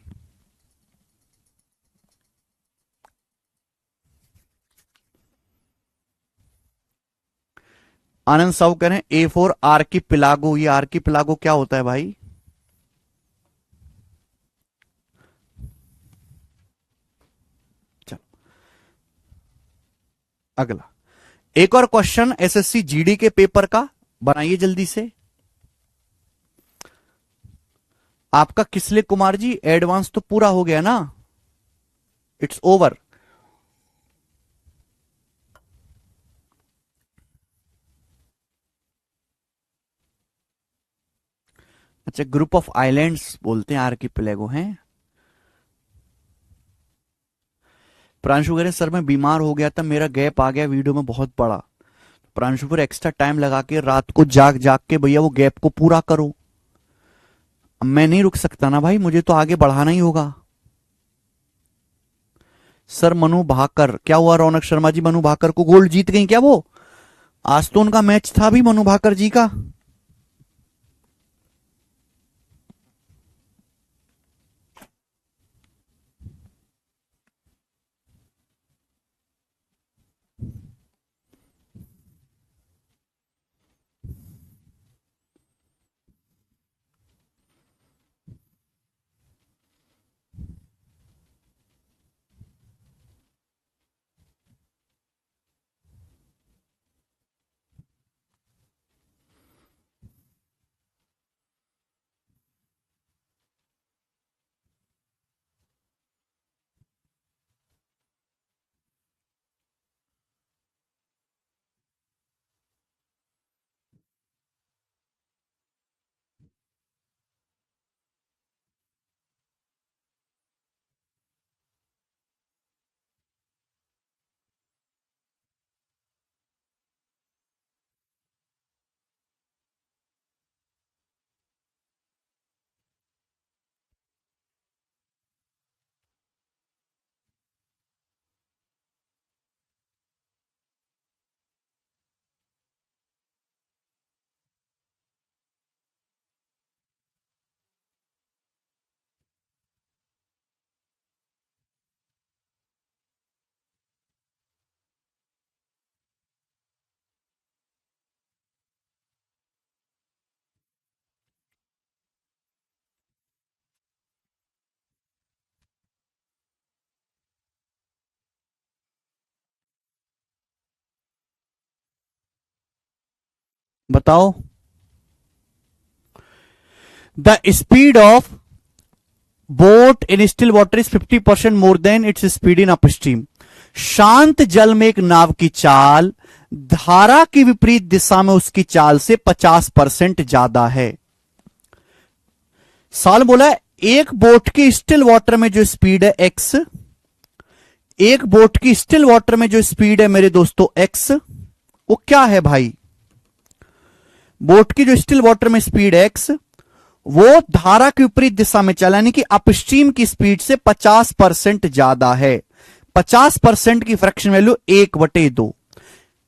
आनंद साहू कह रहे हैं A4 आर्किपिलागो। ये आर्किपिलागो क्या होता है भाई? चलो अगला, एक और क्वेश्चन एसएससी जीडी के पेपर का बनाइए जल्दी से। आपका किसले कुमार जी एडवांस तो पूरा हो गया ना, इट्स ओवर। अच्छा, ग्रुप ऑफ आइलैंड्स बोलते हैं, आर्किपेलागो हैं। प्रांशु कह रहे सर मैं बीमार हो गया था, मेरा गैप आ गया वीडियो में बहुत बड़ा। प्रांशु पर एक्स्ट्रा टाइम लगा के रात को जाग जाग के भैया वो गैप को पूरा करो। अब मैं नहीं रुक सकता ना भाई, मुझे तो आगे बढ़ाना ही होगा। सर मनु भाकर क्या हुआ? रौनक शर्मा जी मनु भाकर को गोल्ड जीत गई क्या वो? आज तो उनका मैच था भी मनु भाकर जी का। बताओ। The speed of boat in still water is 50% more than its speed in upstream. शांत जल में एक नाव की चाल धारा की विपरीत दिशा में उसकी चाल से 50% ज्यादा है। साल बोला है एक बोट की स्टिल वाटर में जो स्पीड है एक्स, एक बोट की स्टिल वाटर में जो स्पीड है मेरे दोस्तों एक्स, वो क्या है भाई? बोट की जो स्टिल वाटर में स्पीड है एक्स, वो धारा की विपरीत दिशा में चला, यानी कि अपस्ट्रीम की स्पीड से 50% ज्यादा है। 50% की फ्रैक्शन वैल्यू 1/2,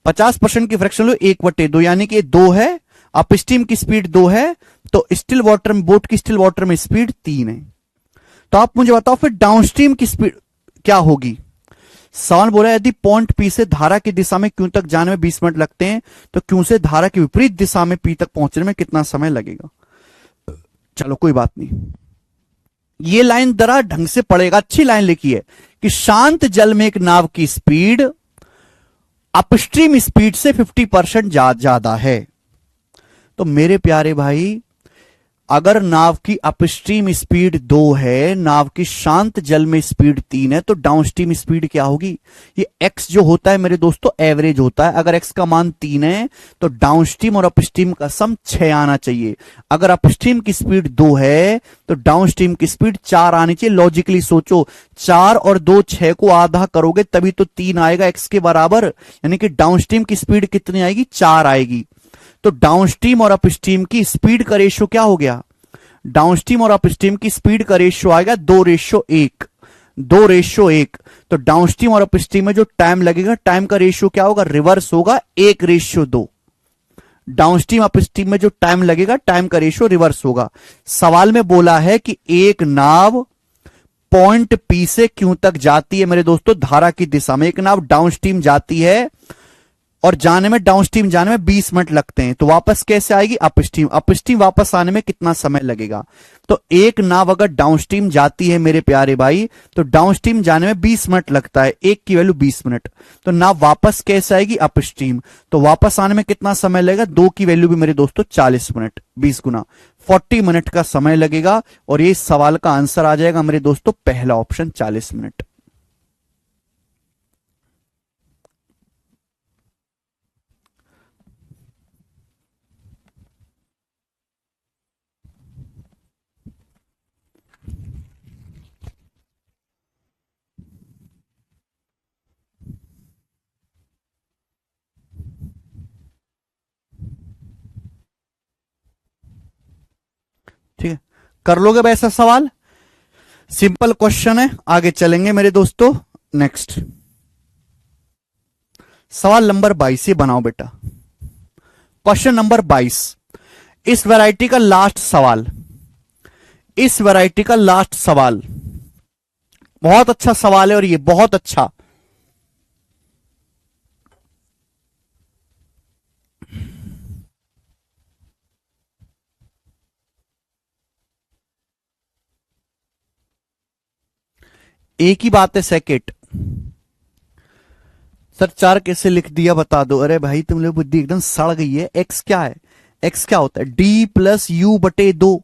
50% की फ्रैक्शन वैल्यू 1/2, यानी कि 2 है, अपस्ट्रीम की स्पीड 2 है, तो स्टिल वाटर में बोट की स्टिल वाटर में स्पीड 3 है। तो आप मुझे बताओ फिर डाउनस्ट्रीम की स्पीड क्या होगी? सवाल बोला यदि पॉइंट पी से धारा की दिशा में क्यू तक जाने में 20 मिनट लगते हैं, तो क्यू से धारा की विपरीत दिशा में पी तक पहुंचने में कितना समय लगेगा? चलो कोई बात नहीं, ये लाइन जरा ढंग से पड़ेगा, अच्छी लाइन लिखी है कि शांत जल में एक नाव की स्पीड अपस्ट्रीम स्पीड से 50% ज्यादा है। तो मेरे प्यारे भाई, अगर नाव की अपस्ट्रीम स्पीड 2 है, नाव की शांत जल में स्पीड 3 है, तो डाउनस्ट्रीम स्पीड क्या होगी? ये x जो होता है मेरे दोस्तों एवरेज होता है। अगर x का मान 3 है तो डाउनस्ट्रीम और अपस्ट्रीम का सम 6 आना चाहिए। अगर अपस्ट्रीम की स्पीड 2 है तो डाउनस्ट्रीम की स्पीड 4 आनी चाहिए। लॉजिकली सोचो, 4 और 2 6 को आधा करोगे तभी तो 3 आएगा x के बराबर, यानी कि डाउनस्ट्रीम की स्पीड कितनी आएगी? 4 आएगी। तो डाउनस्ट्रीम और अपस्ट्रीम की स्पीड का रेशियो क्या हो गया? डाउनस्ट्रीम और अपस्ट्रीम की स्पीड का रेशियो आएगा 2:1, 2:1। तो डाउनस्ट्रीम और अपस्ट्रीम में जो टाइम लगेगा, टाइम का रेशियो क्या होगा? रिवर्स होगा, 1:2। डाउनस्ट्रीम अपस्ट्रीम में जो टाइम लगेगा, टाइम का रेशियो रिवर्स होगा। सवाल में बोला है कि एक नाव पॉइंट पी से क्यू तक जाती है मेरे दोस्तों धारा की दिशा में। एक नाव डाउनस्ट्रीम जाती है और जाने में, डाउनस्ट्रीम जाने में 20 मिनट लगते हैं, तो वापस कैसे आएगी? अपस्ट्रीम। अपस्ट्रीम वापस आने में कितना समय लगेगा? तो एक नाव अगर डाउनस्ट्रीम जाती है मेरे प्यारे भाई, तो डाउनस्ट्रीम जाने में 20 मिनट लगता है, एक की वैल्यू 20 मिनट। तो नाव वापस कैसे आएगी? अपस्ट्रीम। तो वापस आने में कितना समय लगेगा? 2 की वैल्यू भी मेरे दोस्तों 40 मिनट, 20 गुना 40 मिनट का समय लगेगा। और ये सवाल का आंसर आ जाएगा मेरे दोस्तों पहला ऑप्शन, 40 मिनट। ठीक है, कर लोगे भाई ऐसा सवाल? सिंपल क्वेश्चन है, आगे चलेंगे मेरे दोस्तों। नेक्स्ट सवाल नंबर 22 ये बनाओ बेटा। क्वेश्चन नंबर 22, इस वैरायटी का लास्ट सवाल, इस वैरायटी का लास्ट सवाल बहुत अच्छा सवाल है, और ये बहुत अच्छा। एक ही बात है सेकेंड। सर 4 कैसे लिख दिया बता दो। अरे भाई तुम लोग बुद्धि एकदम सड़ गई है। एक्स क्या है? एक्स क्या होता है? डी प्लस यू बटे 2।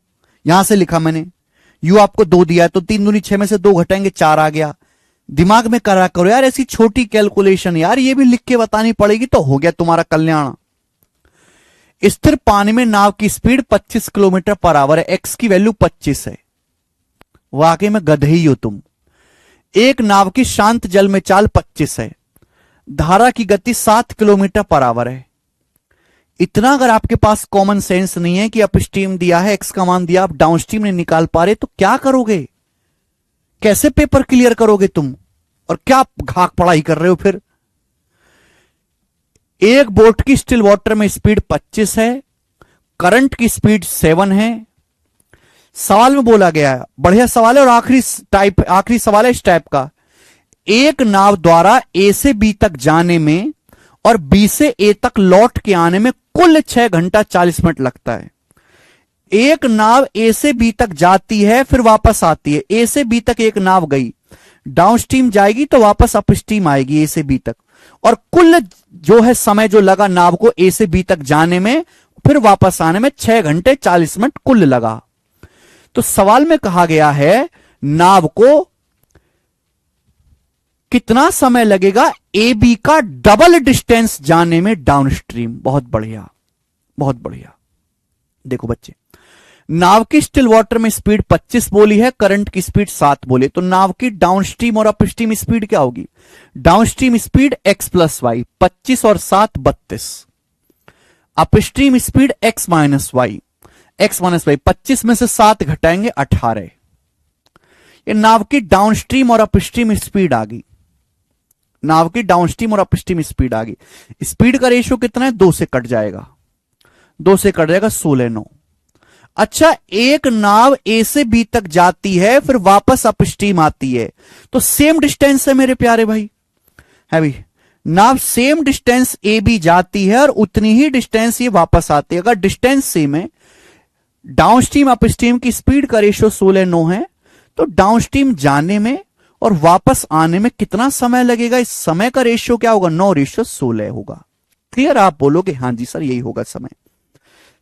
यहां से लिखा मैंने, यू आपको 2 दिया है, तो 3 दूनी 6 में से 2 घटाएंगे 4 आ गया। दिमाग में करा करो यार ऐसी छोटी कैलकुलेशन, यार ये भी लिख के बतानी पड़ेगी, तो हो गया तुम्हारा कल्याण। स्थिर पानी में नाव की स्पीड 25 किलोमीटर पर आवर है, एक्स की वैल्यू 25 है। वाकई में गधे ही हो तुम। एक नाव की शांत जल में चाल 25 है, धारा की गति 7 किलोमीटर पर आवर है। इतना अगर आपके पास कॉमन सेंस नहीं है कि अपस्ट्रीम दिया है, एक्स का मान दिया, आप डाउनस्ट्रीम नहीं निकाल पा रहे, तो क्या करोगे? कैसे पेपर क्लियर करोगे तुम? और क्या घाक पढ़ाई कर रहे हो फिर? एक बोट की स्टिल वाटर में स्पीड 25 है, करंट की स्पीड 7 है। सवाल में बोला गया है, बढ़िया सवाल है, और आखिरी सवाल है इस टाइप का। एक नाव द्वारा ए से बी तक जाने में और बी से ए तक लौट के आने में कुल 6 घंटा 40 मिनट लगता है। एक नाव ए से बी तक जाती है फिर वापस आती है। ए से बी तक एक नाव गई, डाउनस्ट्रीम जाएगी तो वापस अपस्ट्रीम आएगी ए से बी तक, और कुल जो है समय जो लगा नाव को ए से बी तक जाने में फिर वापस आने में 6 घंटे 40 मिनट कुल लगा। तो सवाल में कहा गया है नाव को कितना समय लगेगा ए बी का डबल डिस्टेंस जाने में डाउनस्ट्रीम। बहुत बढ़िया, बहुत बढ़िया। देखो बच्चे, नाव की स्टिल वाटर में स्पीड 25 बोली है, करंट की स्पीड 7 बोली, तो नाव की डाउनस्ट्रीम और अपस्ट्रीम स्पीड क्या होगी? Downstream speed x plus y, 25 और 7 32। Upstream speed x minus y, 25 में से 7 घटाएंगे 18। ये नाव की डाउनस्ट्रीम और अपस्ट्रीम स्पीड आ गई। नाव की डाउनस्ट्रीम और अपस्ट्रीम स्पीड आ गई। स्पीड का रेशियो कितना है? 2 से कट जाएगा, 2 से कट जाएगा 16 9। अच्छा, एक नाव ए से बी तक जाती है फिर वापस अपस्ट्रीम आती है, तो सेम डिस्टेंस है मेरे प्यारे भाई, है भी। नाव सेम डिस्टेंस ए बी जाती है और उतनी ही डिस्टेंस ये वापस आती है। अगर डिस्टेंस सेम है, डाउनस्ट्रीम अपस्ट्रीम की स्पीड का रेशियो 16 9 है, तो डाउनस्ट्रीम जाने में और वापस आने में कितना समय लगेगा? इस समय का रेशियो क्या होगा? 9:16 होगा। क्लियर? आप बोलोगे हाँ जी सर यही होगा समय।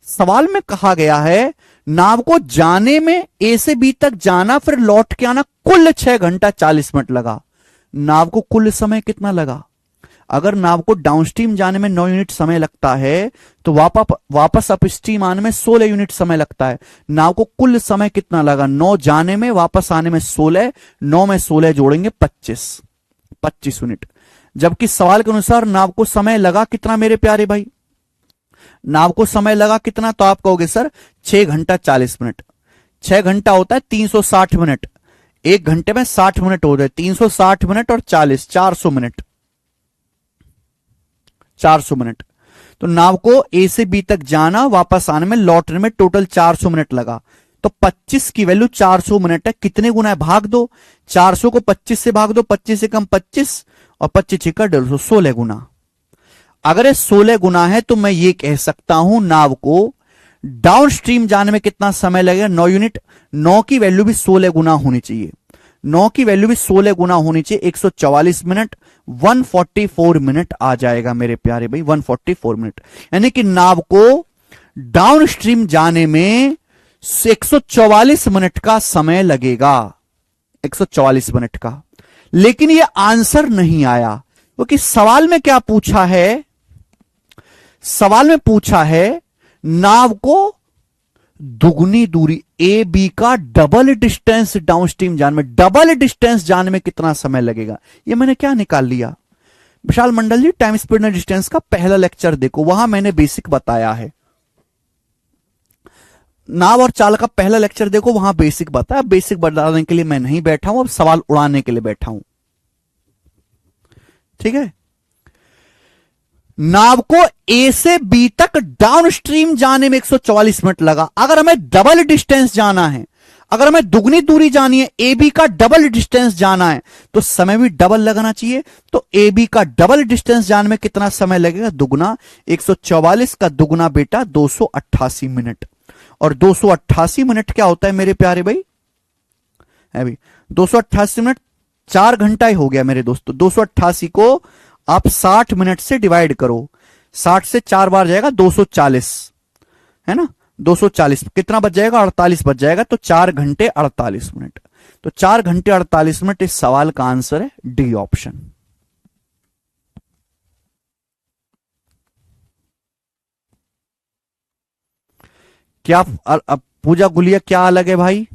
सवाल में कहा गया है नाव को जाने में ए से बी तक जाना फिर लौट के आना कुल 6 घंटा 40 मिनट लगा। नाव को कुल समय कितना लगा? अगर नाव को डाउनस्ट्रीम जाने में 9 यूनिट समय लगता है तो वापस अपस्ट्रीम आने में 16 यूनिट समय लगता है। नाव को कुल समय कितना लगा? 9 जाने में, वापस आने में 16, 9 में 16 जोड़ेंगे 25 यूनिट। जबकि सवाल के अनुसार नाव को समय लगा कितना मेरे प्यारे भाई? नाव को समय लगा कितना? तो आप कहोगे सर 6 घंटा 40 मिनट। 6 घंटा होता है 360 मिनट, 1 घंटे में 60 मिनट हो रहे, 360 मिनट और 40 400 मिनट, 400 मिनट। तो नाव को ए से बी तक जाना, वापस आने में, लौटने में टोटल 400 मिनट लगा। तो 25 की वैल्यू 400 मिनट है। कितने गुना है? भाग दो, 400 को 25 से भाग दो, 25 से कम 25 और 25 का 150, 16 गुना। अगर ये 16 गुना है तो मैं ये कह सकता हूं नाव को डाउन स्ट्रीम जाने में कितना समय लगेगा, 9 यूनिट। 9 की वैल्यू भी 16 गुना होनी चाहिए, 9 की वैल्यू भी 16 गुना होनी चाहिए, 144 मिनट, 144 मिनट आ जाएगा मेरे प्यारे भाई, 144 मिनट। यानी कि नाव को डाउन स्ट्रीम जाने में 144 मिनट का समय लगेगा, 144 मिनट का। लेकिन यह आंसर नहीं आया, क्योंकि सवाल में क्या पूछा है, सवाल में पूछा है नाव को दुगनी दूरी ए बी का डबल डिस्टेंस डाउनस्ट्रीम जाने में, डबल डिस्टेंस जाने में कितना समय लगेगा। ये मैंने क्या निकाल लिया, विशाल मंडल जी टाइम स्पीड एंड डिस्टेंस का पहला लेक्चर देखो, वहां मैंने बेसिक बताया है। नाव और चाल का पहला लेक्चर देखो, वहां बेसिक बताया। बेसिक बताने के लिए मैं नहीं बैठा हूं, अब सवाल उड़ाने के लिए बैठा हूं, ठीक है। नाव को ए से बी तक डाउन स्ट्रीम जाने में 144 मिनट लगा। अगर हमें डबल डिस्टेंस जाना है, अगर हमें दुगनी दूरी जानी है, ए बी का डबल डिस्टेंस जाना है, तो समय भी डबल लगना चाहिए। तो ए बी का डबल डिस्टेंस जाने में कितना समय लगेगा, दुगना। 144 का दुगना बेटा 288 मिनट। और 288 मिनट क्या होता है मेरे प्यारे भाई, है भाई 288 मिनट 4 घंटा ही हो गया मेरे दोस्तों। 288 को आप 60 मिनट से डिवाइड करो, 60 से 4 बार जाएगा 240, है ना। 240 कितना बच जाएगा, 48 बच जाएगा। तो 4 घंटे 48 मिनट। तो 4 घंटे 48 मिनट इस सवाल का आंसर है डी ऑप्शन। क्या अब पूजा गुलिया क्या अलग है भाई,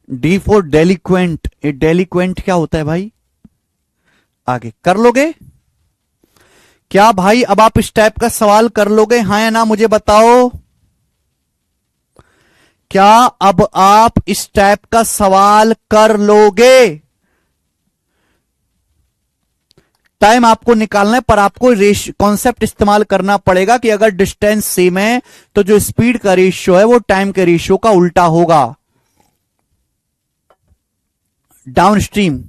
डी फॉर डेलिक्वेंट। ये डेलिक्वेंट क्या होता है भाई, आगे कर लोगे क्या भाई, अब आप इस टाइप का सवाल कर लोगे, हाँ या ना मुझे बताओ। क्या अब आप इस टाइप का सवाल कर लोगे। टाइम आपको निकालना है, पर आपको कॉन्सेप्ट इस्तेमाल करना पड़ेगा कि अगर डिस्टेंस सेम है तो जो स्पीड का रेशियो है वो टाइम के रेशियो का उल्टा होगा। डाउनस्ट्रीम,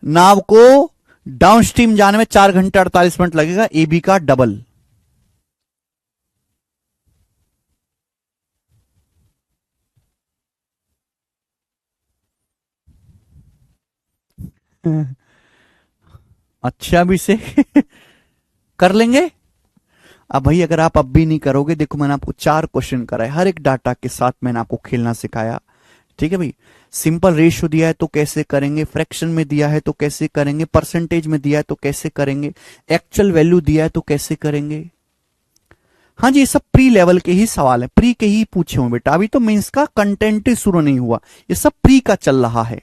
नाव को डाउनस्ट्रीम जाने में 4 घंटे 48 मिनट लगेगा, ए बी का डबल। अच्छा भी से कर लेंगे। अब भाई अगर आप अब भी नहीं करोगे, देखो मैंने आपको 4 क्वेश्चन कराए, हर एक डाटा के साथ मैंने आपको खेलना सिखाया, ठीक है भाई। सिंपल रेशियो दिया है तो कैसे करेंगे, फ्रैक्शन में दिया है तो कैसे करेंगे, परसेंटेज में दिया है तो कैसे करेंगे, एक्चुअल वैल्यू दिया है तो कैसे करेंगे। हाँ जी, ये सब प्री लेवल के ही सवाल है, प्री के ही पूछे हुए बेटा, अभी तो मेंस का कंटेंट ही शुरू नहीं हुआ, ये सब प्री का चल रहा है,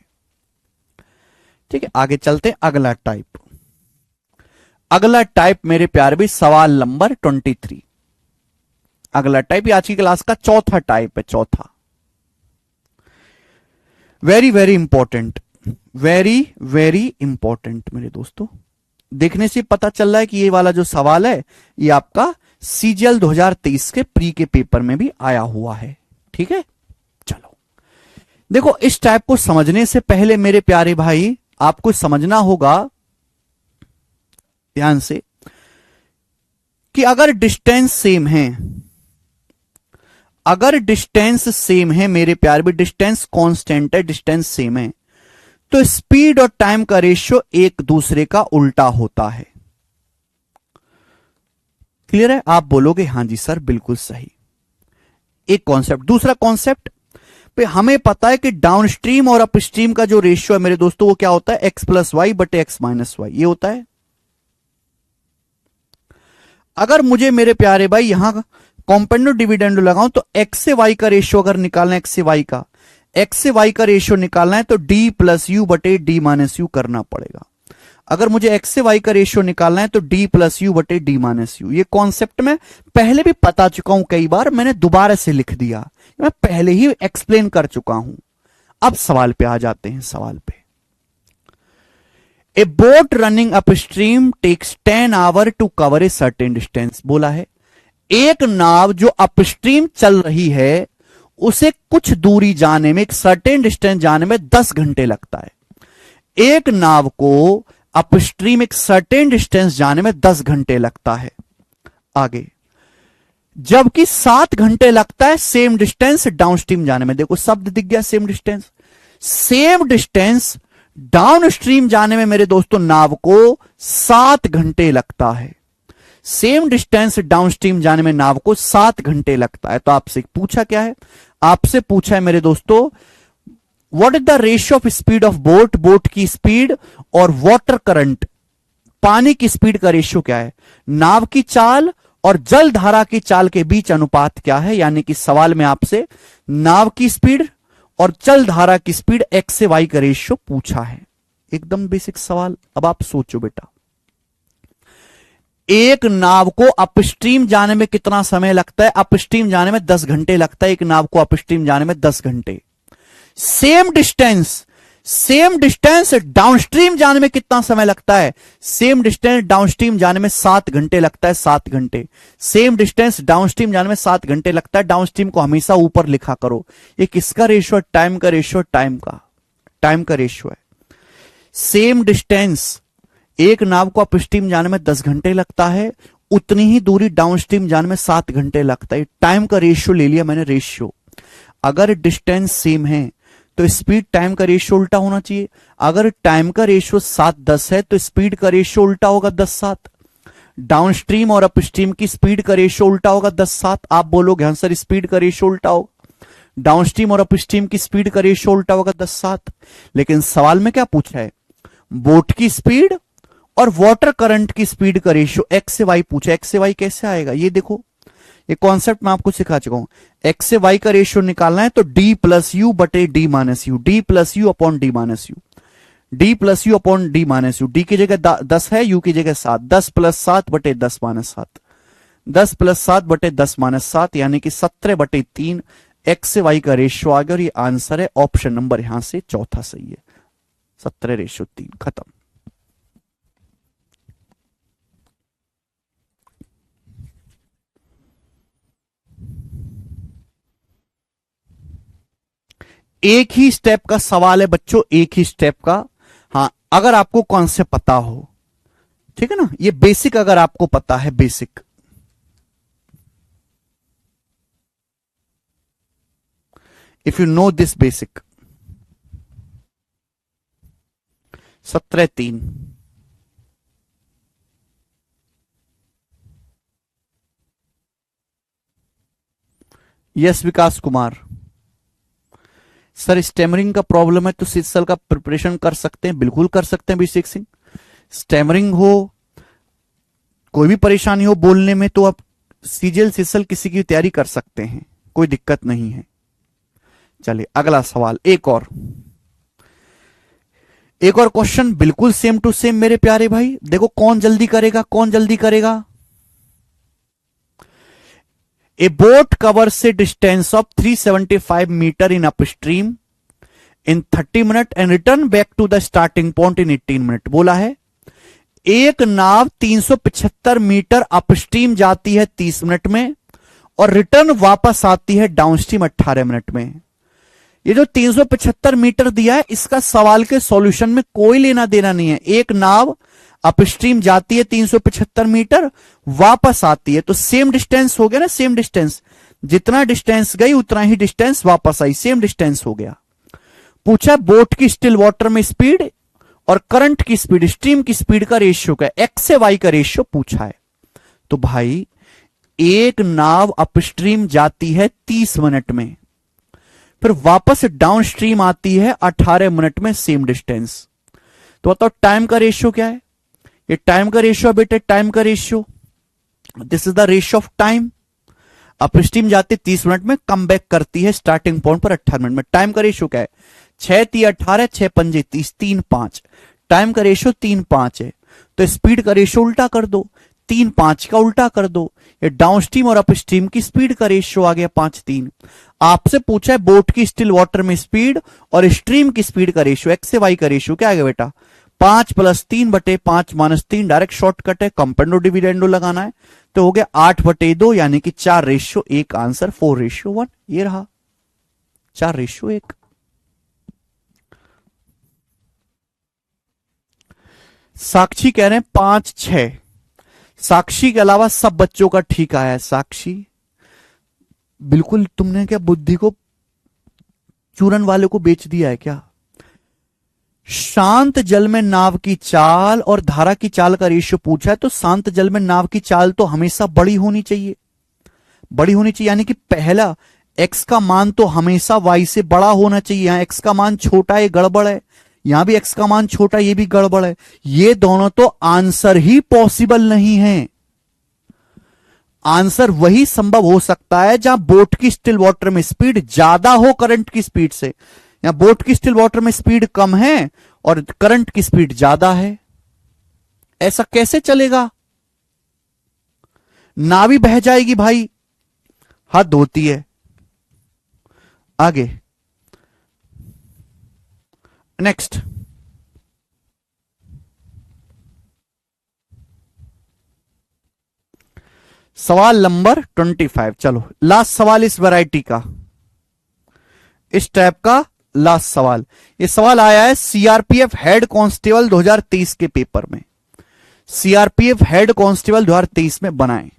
ठीक है। आगे चलते अगला टाइप। अगला टाइप मेरे प्यारे भी सवाल नंबर 23। अगला टाइप आज की क्लास का चौथा टाइप है, चौथा। Very very important, very very important मेरे दोस्तों। देखने से पता चल रहा है कि ये वाला जो सवाल है ये आपका सीजीएल 2023 के प्री के पेपर में भी आया हुआ है, ठीक है। चलो देखो, इस टाइप को समझने से पहले मेरे प्यारे भाई आपको समझना होगा ध्यान से कि अगर डिस्टेंस सेम है, अगर डिस्टेंस सेम है मेरे प्यारे भी, डिस्टेंस कांस्टेंट है, डिस्टेंस सेम है, तो स्पीड और टाइम का रेशियो एक दूसरे का उल्टा होता है। क्लियर है, आप बोलोगे हां जी सर बिल्कुल सही। एक कॉन्सेप्ट। दूसरा कॉन्सेप्ट पे हमें पता है कि डाउनस्ट्रीम और अपस्ट्रीम का जो रेशियो है मेरे दोस्तों वो क्या होता है, एक्स प्लस वाई बटे एक्स माइनस वाई, ये होता है। अगर मुझे मेरे प्यारे भाई यहां कॉम्पेंडो डिविडेंडो लगाऊं तो एक्स से वाई का रेशियो अगर निकालना है, एक्स से वाई का, एक्स से वाई का रेशियो निकालना है तो डी प्लस यू बटे डी माइनस यू करना पड़ेगा। अगर मुझे एक्स से वाई का रेशियो निकालना है तो डी प्लस यू बटे डी माइनस यू। ये कॉन्सेप्ट में पहले भी बता चुका हूं कई बार, मैंने दोबारा से लिख दिया, मैं पहले ही एक्सप्लेन कर चुका हूं। अब सवाल पे आ जाते हैं, सवाल पे। A boat running upstream takes 10 hour to cover a certain distance, बोला है एक नाव जो अपस्ट्रीम चल रही है उसे कुछ दूरी जाने में, एक सर्टेन डिस्टेंस जाने में 10 घंटे लगता है। एक नाव को अपस्ट्रीम एक सर्टेन डिस्टेंस जाने में 10 घंटे लगता है। आगे, जबकि 7 घंटे लगता है सेम डिस्टेंस डाउनस्ट्रीम जाने में। देखो शब्द दिख गया, same distance. Same distance downstream जाने में मेरे दोस्तों नाव को 7 घंटे लगता है। सेम डिस्टेंस डाउनस्ट्रीम जाने में नाव को 7 घंटे लगता है। तो आपसे पूछा क्या है? आपसे पूछा है मेरे दोस्तों, what is the ratio of speed of boat, boat की स्पीड और वाटर करंट, पानी की स्पीड का रेशियो क्या है? नाव की चाल और जल धारा की चाल के बीच अनुपात क्या है? यानी कि सवाल में आपसे नाव की स्पीड और जल धारा की स्पीड x से y का रेशियो पूछा है। एकदम बेसिक सवाल। अब आप सोचो बेटा, एक नाव को अपस्ट्रीम जाने में कितना समय लगता है? अपस्ट्रीम जाने में 10 घंटे लगता है। एक नाव को अपस्ट्रीम जाने में 10 घंटे। सेम डिस्टेंस डाउनस्ट्रीम जाने में कितना समय लगता है? सेम डिस्टेंस डाउनस्ट्रीम जाने में 7 घंटे लगता है। 7 घंटे। सेम डिस्टेंस डाउनस्ट्रीम जाने में 7 घंटे लगता है। डाउनस्ट्रीम को हमेशा ऊपर लिखा करो। ये किसका रेशियो है? टाइम का रेशियो। टाइम का रेशियो है। सेम डिस्टेंस एक नाव को अपस्ट्रीम जाने में 10 घंटे लगता है, उतनी ही दूरी डाउनस्ट्रीम जाने में 7 घंटे लगता है। टाइम का रेशियो ले लिया मैंने, रेशियो। अगर डिस्टेंस सेम है तो स्पीड टाइम का रेशियो उल्टा होना चाहिए। अगर टाइम का रेशियो 7-10 है तो स्पीड का रेशियो उल्टा होगा 10-7। डाउनस्ट्रीम और अपस्ट्रीम की स्पीड का रेशियो उल्टा होगा 10-7। आप बोलोगे हाँ सर स्पीड का रेशियो उल्टा होगा, डाउनस्ट्रीम और अपस्ट्रीम की स्पीड का रेशियो उल्टा होगा 10-7। लेकिन सवाल में क्या पूछा है? बोट की स्पीड और वाटर करंट की स्पीड का रेशियो x से y पूछा। x से y कैसे आएगा? ये देखो, ये कॉन्सेप्ट मैं आपको सिखा चुका हूं। x से y का रेशियो निकालना है तो d प्लस यू बटे d minus you, d plus you upon d minus you, d plus you upon d minus you. d की जगह 10 है, u की जगह 7। 10 प्लस 7 बटे 10 माइनस 7, 10 प्लस 7 बटे 10 माइनस 7 यानी कि 17 बटे 3 x से y का रेशियो आ गया। और ये आंसर है ऑप्शन नंबर यहां से चौथा सही है। 17:3 खत्म। एक ही स्टेप का सवाल है बच्चों, एक ही स्टेप का। हां, अगर आपको कॉन्सेप्ट पता हो, ठीक है ना, ये बेसिक अगर आपको पता है, basic. If you know this basic. 17:3 yes Vikas Kumar sir, stammering का प्रॉब्लम है तो सीजीएल का प्रिपरेशन कर सकते हैं? बिल्कुल कर सकते हैं अभिषेक सिंह। स्टैमरिंग हो, कोई भी परेशानी हो बोलने में, तो आप सीजीएल किसी की तैयारी कर सकते हैं, कोई दिक्कत नहीं है। चलिए अगला सवाल, एक और क्वेश्चन बिल्कुल सेम टू सेम मेरे प्यारे भाई। देखो कौन जल्दी करेगा। A boat covers a distance of 375 meter in upstream in 30 minutes and return back to the starting point in 18 minutes। बोला है एक नाव 375 मीटर अपस्ट्रीम जाती है 30 मिनट में और रिटर्न वापस आती है डाउनस्ट्रीम 18 मिनट में। ये जो 375 मीटर दिया है, इसका सवाल के सॉल्यूशन में कोई लेना देना नहीं है। एक नाव अपस्ट्रीम जाती है 375 मीटर, वापस आती है, तो सेम डिस्टेंस हो गया ना। सेम डिस्टेंस, जितना डिस्टेंस गई उतना ही डिस्टेंस वापस आई, सेम डिस्टेंस हो गया। पूछा बोट की स्टिल वाटर में स्पीड और करंट की स्पीड, स्ट्रीम की स्पीड का रेशियो क्या है? एक्स से वाई का रेशियो पूछा है। तो भाई एक नाव अपस्ट्रीम जाती है 30 मिनट में, फिर वापस डाउन स्ट्रीम आती है 18 मिनट में, सेम डिस्टेंस। तो बताओ टाइम का रेशियो क्या है? ये टाइम का रेशियो बेटे, टाइम का ratio, this is the ratio of time. Upstream जाती 30 मिनट में, कम बैक करती है स्टार्टिंग पॉइंट पर 18 मिनट में। टाइम का रेशियो क्या है? 6×3=18, 6×5=30, 3:5। टाइम का रेशियो 3:5 है, तो स्पीड का रेशियो उल्टा कर दो, 3:5 का उल्टा कर दो। ये डाउनस्ट्रीम और अपस्ट्रीम की स्पीड का रेशियो आ गया 5:3। आपसे पूछा है बोट की स्टिल वाटर में स्पीड और स्ट्रीम की स्पीड का रेशियो, एक्स से वाई का रेशियो क्या आ गया बेटा? 5 + 3/5 - 3, डायरेक्ट शॉर्टकट है, कंपेंडो डिविडेंडो लगाना है, तो हो गया 8/2 यानी कि 4:1। आंसर 4:1 ये रहा। 4:1। साक्षी कह रहे हैं 5-6। साक्षी के अलावा सब बच्चों का ठीक आया है। साक्षी बिल्कुल, तुमने क्या बुद्धि को चूरन वाले को बेच दिया है क्या? शांत जल में नाव की चाल और धारा की चाल का रेशियो पूछा है, तो शांत जल में नाव की चाल तो हमेशा बड़ी होनी चाहिए, बड़ी होनी चाहिए, यानी कि पहला x का मान तो हमेशा y से बड़ा होना चाहिए। यहां x का मान छोटा है, गड़बड़ है। यहां भी x का मान छोटा, ये भी गड़बड़ है। ये दोनों तो आंसर ही पॉसिबल नहीं है। आंसर वही संभव हो सकता है जहां बोट की स्टिल वाटर में स्पीड ज्यादा हो करंट की स्पीड से। यहां बोट की स्टिल वाटर में स्पीड कम है और करंट की स्पीड ज्यादा है। ऐसा कैसे चलेगा? नावी बह जाएगी भाई, हद होती है। आगे नेक्स्ट, सवाल नंबर 25। चलो लास्ट सवाल इस वैरायटी का, इस टाइप का लास्ट सवाल। ये सवाल आया है सीआरपीएफ हेड कांस्टेबल 2023 के पेपर में। सीआरपीएफ हेड कांस्टेबल 2023 में बनाए।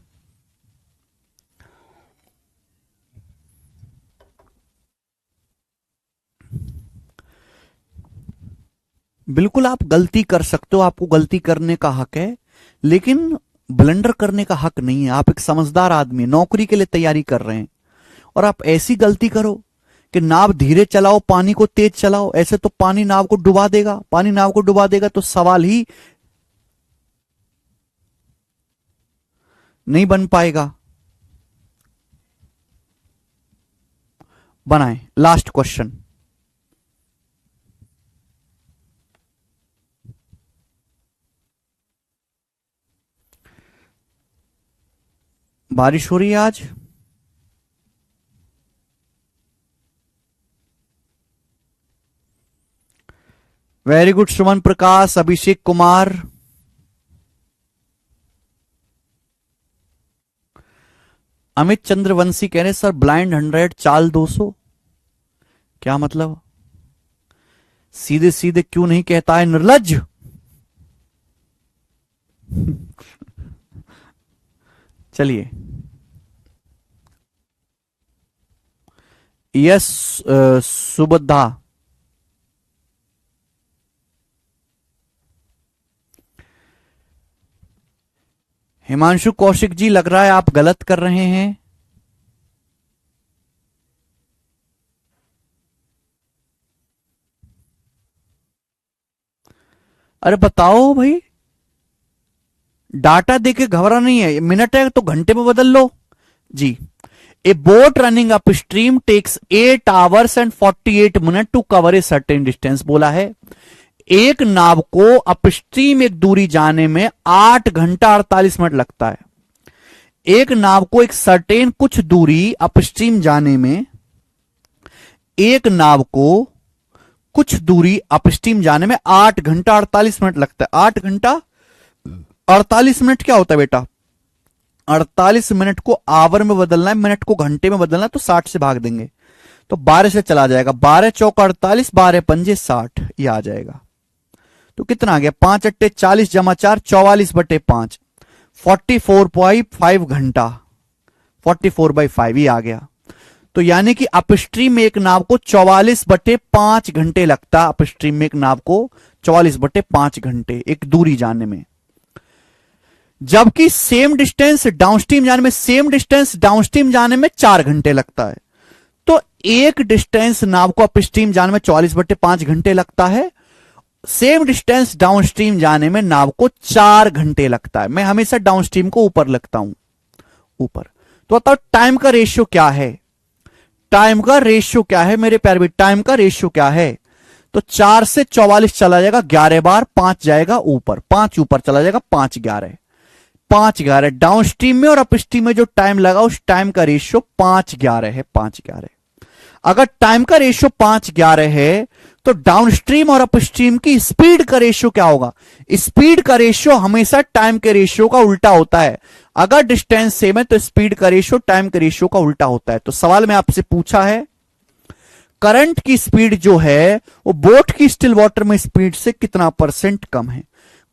बिल्कुल आप गलती कर सकते हो, आपको गलती करने का हक है, लेकिन ब्लंडर करने का हक नहीं है। आप एक समझदार आदमी, नौकरी के लिए तैयारी कर रहे हैं और आप ऐसी गलती करो कि नाव धीरे चलाओ, पानी को तेज चलाओ, ऐसे तो पानी नाव को डुबा देगा। पानी नाव को डुबा देगा तो सवाल ही नहीं बन पाएगा। बनाए लास्ट क्वेश्चन। बारिश हो रही है आज। वेरी गुड सुमन प्रकाश, अभिषेक कुमार। अमित चंद्रवंशी कह रहे सर ब्लाइंड 100 चाल 200, क्या मतलब? सीधे सीधे क्यों नहीं कहता है निर्लज्ज? चलिए, यस सुबद्धा, हिमांशु कौशिक जी, लग रहा है आप गलत कर रहे हैं। अरे बताओ भाई, डाटा देके घबरा नहीं है, मिनट है तो घंटे में बदल लो जी। A boat running upstream takes 8 hours and 48 minutes to cover a certain distance. बोला है एक नाव को अपस्ट्रीम एक दूरी जाने में 8 घंटा 48 मिनट लगता है। एक नाव को एक सर्टेन कुछ दूरी अपस्ट्रीम जाने में, एक नाव को कुछ दूरी अपस्ट्रीम जाने में 8 घंटा 48 मिनट लगता है। 8 घंटा 48 मिनट क्या होता है बेटा? 48 मिनट को आवर में बदलना है, मिनट को घंटे में बदलना है, तो 60 से भाग देंगे तो 12 से चला जाएगा। 12 चौका 48, 12 पंजे 60, ये आ जाएगा। तो कितना आ गया? 5 अट्टे 40 जमा 4, 44/5, 44.5 घंटा, 44/5 ये आ गया। तो यानी कि अपस्ट्रीम में एक नाव को 44/5 घंटे लगता है। अपस्ट्रीम में एक नाव को 44/5 घंटे एक दूरी जाने में, जबकि सेम डिस्टेंस डाउनस्ट्रीम जाने में, सेम डिस्टेंस डाउनस्ट्रीम जाने में 4 घंटे लगता है। तो एक डिस्टेंस नाव को अपस्ट्रीम जाने में 44/5 घंटे लगता है, सेम डिस्टेंस डाउनस्ट्रीम जाने में नाव को 4 घंटे लगता है। मैं हमेशा डाउनस्ट्रीम को ऊपर लगता हूं, ऊपर। तो बताओ टाइम का रेशियो क्या है? टाइम का रेशियो क्या है मेरे प्यारे भाई? टाइम का रेशियो क्या है? तो 4 से 44 चला जाएगा 11 बार, 5 जाएगा ऊपर, 5 ऊपर चला जाएगा, 5 11, 5 11 डाउनस्ट्रीम में और अपस्ट्रीम में जो टाइम लगा उस टाइम का रेशियो 5 11 है। 5 11, अगर टाइम का रेशियो 5 11 है तो डाउनस्ट्रीम और अपस्ट्रीम की स्पीड का रेशियो क्या होगा? स्पीड का रेशियो हमेशा टाइम के रेशियो का उल्टा होता है। अगर डिस्टेंस सेम है तो स्पीड का रेशियो टाइम के रेशियो का उल्टा होता है। तो सवाल में आपसे पूछा है करंट की स्पीड जो है वो बोट की स्टिल वाटर में स्पीड से कितना परसेंट कम है।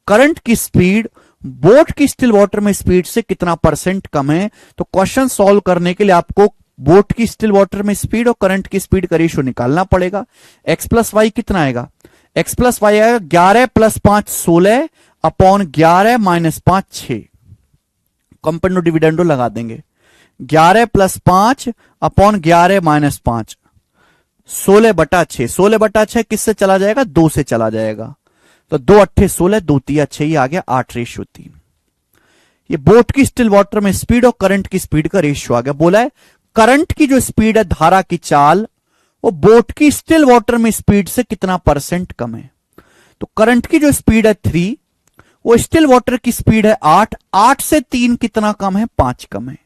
करंट की स्पीड बोट की स्टिल वाटर में स्पीड से कितना परसेंट कम है। तो क्वेश्चन सॉल्व करने के लिए आपको बोट की स्टिल वाटर में स्पीड और करंट की स्पीड का रेशियो निकालना पड़ेगा। एक्स प्लस वाई कितना आएगा, एक्स प्लस वाई आएगा 11 प्लस 5 16 अपॉन 11 माइनस 5 6। कंपेंडो डिविडेंडो लगा देंगे, 11 प्लस 5 अपॉन 11 माइनस 5 16/6। 16/6 किससे चला जाएगा, 2 से चला जाएगा। तो 2 अट्ठे 16, 2 तिया 6, ही आ गया 8:3। ये बोट की स्टिल वाटर में स्पीड और करंट की स्पीड का रेशियो आ गया। बोला है करंट की जो स्पीड है धारा की चाल वो बोट की स्टिल वाटर में स्पीड से कितना परसेंट कम है। तो करंट की जो स्पीड है 3, वो स्टिल वाटर की स्पीड है 8, 8 से 3 कितना कम है, 5 कम है।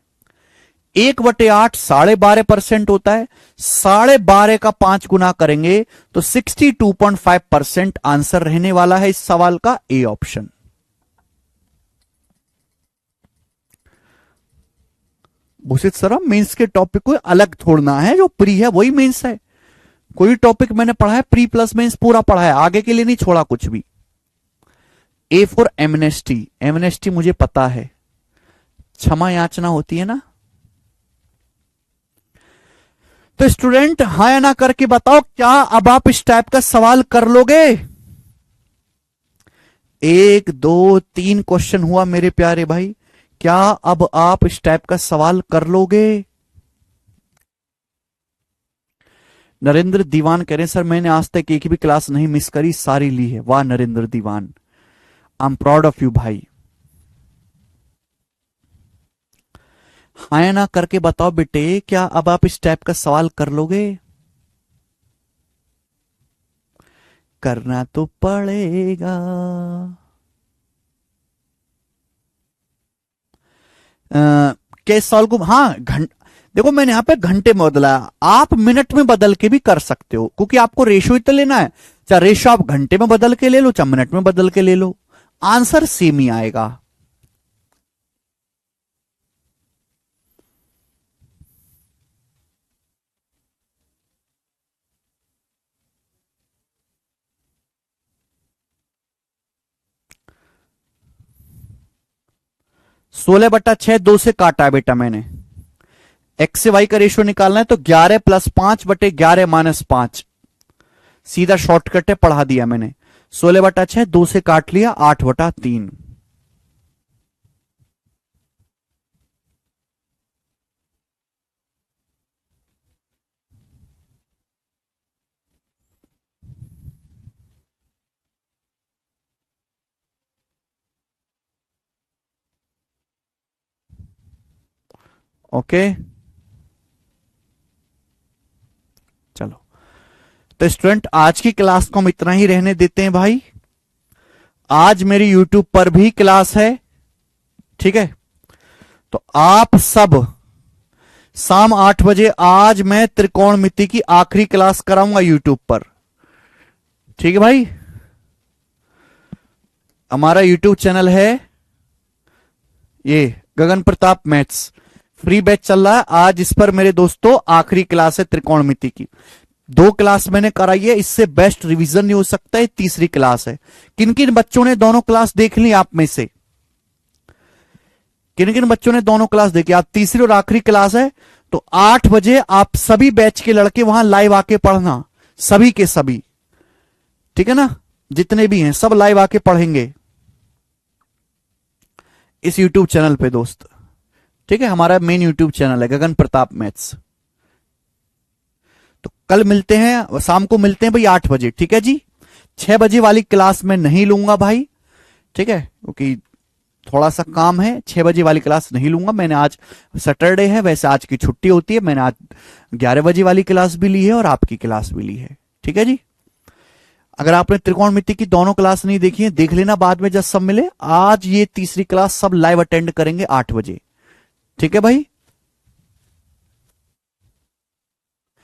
1/8 12.5% होता है, 12.5 का 5 गुना करेंगे तो 62.5% आंसर रहने वाला है इस सवाल का, ए ऑप्शन। भूषित सर मेंस के टॉपिक को अलग छोड़ना है, जो प्री है वही मेंस है। कोई टॉपिक मैंने पढ़ा है प्री प्लस मेंस पूरा पढ़ा है, आगे के लिए नहीं छोड़ा कुछ भी। ए फॉर एमनेस्टी, एमनेस्टी मुझे पता है, क्षमा याचना होती है ना। तो स्टूडेंट हाँ या ना करके बताओ, क्या अब आप इस टाइप का सवाल कर लोगे। 1 2 3 क्वेश्चन हुआ मेरे प्यारे भाई, क्या अब आप इस टाइप का सवाल कर लोगे। नरेंद्र दीवान कह रहे हैं सर मैंने आज तक एक भी क्लास नहीं मिस करी, सारी ली है। वाह Narendra Diwan, I am proud of you भाई। हाँ ना करके बताओ बेटे, क्या अब आप इस टाइप का सवाल कर लोगे। करना तो पड़ेगा। केस सॉल्व को हाँ देखो मैंने यहां पे घंटे में बदला, आप मिनट में बदल के भी कर सकते हो, क्योंकि आपको रेशो ही तो लेना है। चाहे रेशो आप घंटे में बदल के ले लो, चाहे मिनट में बदल के ले लो, आंसर सेम ही आएगा। सोलह बट्टा 6 2 से काटा है बेटा मैंने। एक्स से वाई का रेशियो निकालना है तो 11 प्लस 5 बटे 11 माइनस 5, सीधा शॉर्टकट है, पढ़ा दिया मैंने। 16/6 2 से काट लिया, 8/3। ओके चलो, तो स्टूडेंट आज की क्लास को हम इतना ही रहने देते हैं भाई। आज मेरी यूट्यूब पर भी क्लास है, ठीक है। तो आप सब शाम 8 बजे आज मैं त्रिकोणमिति की आखिरी क्लास कराऊंगा यूट्यूब पर, ठीक है भाई। हमारा यूट्यूब चैनल है ये गगन प्रताप मैथ्स, फ्री बैच चल रहा है आज। इस पर मेरे दोस्तों आखिरी क्लास है त्रिकोणमिति की। 2 क्लास मैंने कराई है, इससे बेस्ट रिवीजन नहीं हो सकता है, तीसरी क्लास है। किन किन बच्चों ने दोनों क्लास देख ली आप में से, किन किन बच्चों ने दोनों क्लास देखी। आप तीसरी और आखिरी क्लास है, तो 8 बजे आप सभी बैच के लड़के वहां लाइव आके पढ़ना, सभी के सभी, ठीक है ना, जितने भी हैं सब लाइव आके पढ़ेंगे इस यूट्यूब चैनल पे दोस्त, ठीक है। हमारा मेन यूट्यूब चैनल है गगन प्रताप मैथ्स। तो कल मिलते हैं, शाम को मिलते हैं भाई 8 बजे, ठीक है जी। 6 बजे वाली क्लास में नहीं लूंगा भाई, ठीक है, क्योंकि थोड़ा सा काम है। 6 बजे वाली क्लास नहीं लूंगा, मैंने आज सैटरडे है, वैसे आज की छुट्टी होती है। मैंने आज 11 बजे वाली क्लास भी ली है और आपकी क्लास भी ली है, ठीक है जी। अगर आपने त्रिकोणमिति की दोनों क्लास नहीं देखी है, देख लेना बाद में जब सब मिले। आज ये तीसरी क्लास सब लाइव अटेंड करेंगे 8 बजे, ठीक है भाई।